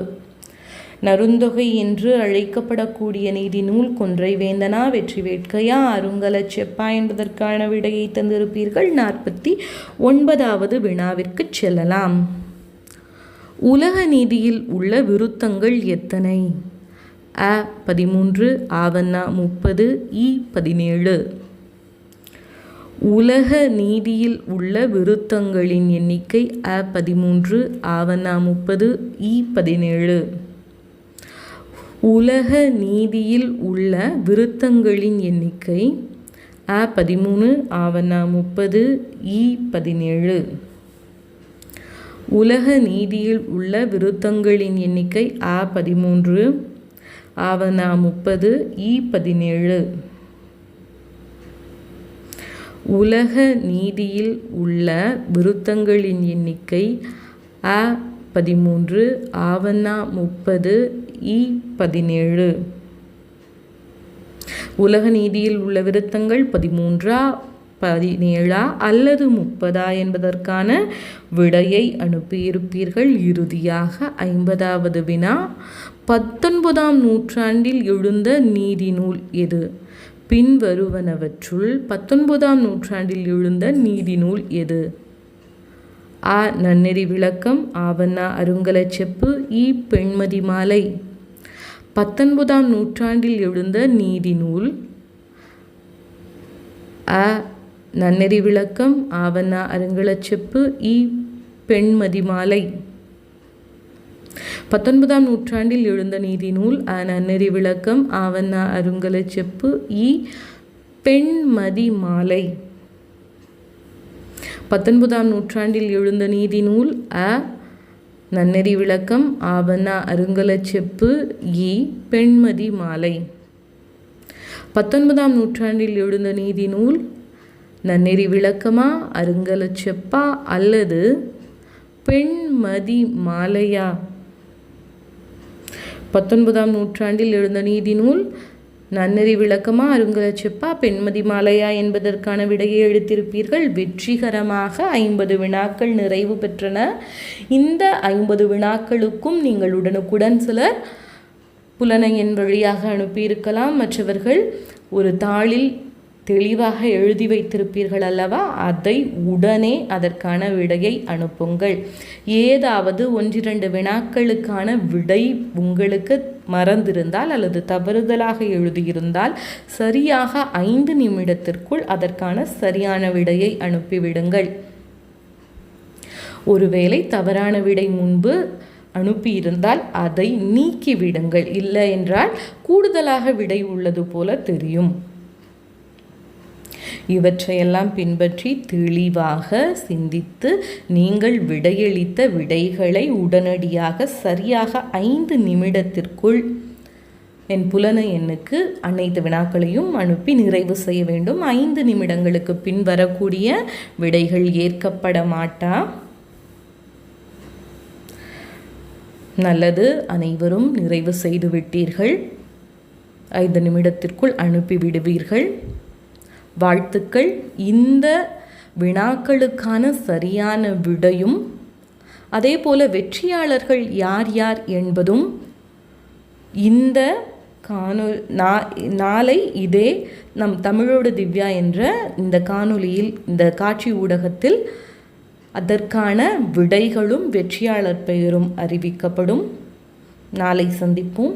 நருந்தொகை என்று அழைக்கப்படக்கூடிய நீதிநூல் கொன்றைவேந்தனா, வெற்றி வேட்கையா, அருங்கலச் செப்பா என்பதற்கான விடையை தந்திருப்பீர்கள். 49வது வினாவிற்கு செல்லலாம். உலக நீதியில் உள்ள விருத்தங்கள் எத்தனை? அ 13, ஆவண்ணா 30, இ 17. உலக நீதியில் உள்ள விருத்தங்களின் எண்ணிக்கை. அ 13, ஆவண்ணா 30, இ 17. உலக நீதியில் உள்ள விருத்தங்களின் எண்ணிக்கை. அ 13, ஆவண்ணா 30, இ 17. உலக நீதியில் உள்ள விருத்தங்களின் எண்ணிக்கை. அ 13, ஆவணா 30 ஈ 17. உலக நீதியில் உள்ள விருத்தங்களின் எண்ணிக்கை அ 13 ஆவணா 30 ஈ 17. உலக நீதியில் உள்ள விருத்தங்கள் 13 17 அல்லது 30 என்பதற்கான விடையை அனுப்பியிருப்பீர்கள். இறுதியாக 50வது வினா, 19ஆம் நூற்றாண்டில் எழுந்த நீதி நூல் எது? பின்வருவனவற்றுள் 19ஆம் நூற்றாண்டில் எழுந்த நீதி நூல் எது? அ நன்னெறி விளக்கம், ஆவண்ணா அருங்கலச்செப்பு, ஈ பெண்மதி மாலை. 19ஆம் நூற்றாண்டில் எழுந்த நீதி நூல் அ நன்னெறி விளக்கம், ஆவண்ணா அருங்கலச்செப்பு, ஈ பெண்மதி மாலை. 19ஆம் நூற்றாண்டில் எழுந்த நீதி நூல் அ நன்னெறி விளக்கம், ஆவண்ணா அருங்கலச்செப்பு, ஈ பெண்மதி மாலை. 19ஆம் நூற்றாண்டில் எழுந்த நீதி நூல் அ நன்னெறி விளக்கம், ஆவண்ணா அருங்கலச்செப்பு, ஈ பெண்மதி மாலை. 19ஆம் நூற்றாண்டில் எழுந்த நீதி நூல் நன்னெறி விளக்கமா, அருங்கலச்செப்பா அல்லது பெண்மதி மாலையா? 19ஆம் நூற்றாண்டில் எழுந்த நீதி நூல் நன்னெறி விளக்கமா, அருங்கலச்செப்பா, பெண்மதி மாலையா என்பதற்கான விடையை எழுத்திருப்பீர்கள். வெற்றிகரமாக 50 வினாக்கள் நிறைவு பெற்றன. இந்த 50 வினாக்களுக்கும் நீங்கள் உடனுக்குடன் சிலர் புலனையின் வழியாக அனுப்பியிருக்கலாம். மற்றவர்கள் ஒரு தாளில் தெளிவாக எழுதி வைத்திருப்பீர்கள் அல்லவா, அதை உடனே அதற்கான விடையை அனுப்புங்கள். ஏதாவது 1-2 வினாக்களுக்கான விடை உங்களுக்கு மறந்திருந்தால் அல்லது தவறுதலாக எழுதியிருந்தால் சரியாக 5 நிமிடத்திற்குள் அதற்கான சரியான விடையை அனுப்பிவிடுங்கள். ஒருவேளை தவறான விடை முன்பு அனுப்பியிருந்தால் அதை நீக்கிவிடுங்கள். இல்லை என்றால் கூடுதலாக விடை உள்ளது போல தெரியும். இவற்றையெல்லாம் பின்பற்றி தெளிவாக சிந்தித்து நீங்கள் விடையளித்த விடைகளை உடனடியாக சரியாக 5 நிமிடத்திற்குள் என் புலன எண்ணுக்கு அனைத்து வினாக்களையும் அனுப்பி நிறைவு செய்ய வேண்டும். 5 நிமிடங்களுக்கு பின் வரக்கூடிய விடைகள் ஏற்கப்பட மாட்டா. நல்லது, அனைவரும் நிறைவு செய்து விட்டீர்கள். 5 நிமிடத்திற்குள் அனுப்பிவிடுவீர்கள். வாழ்த்துக்கள். இந்த வினாக்களுக்கான சரியான விடையும் அதே போல வெற்றியாளர்கள் யார் யார் என்பதும் இந்த நாளை இதே நம் தமிழோடு திவ்யா என்ற இந்த காணொளியில், இந்த காட்சி ஊடகத்தில் அதற்கான விடைகளும் வெற்றியாளர் பெயரும் அறிவிக்கப்படும். நாளை சந்திப்போம்.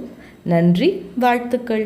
நன்றி, வாழ்த்துக்கள்.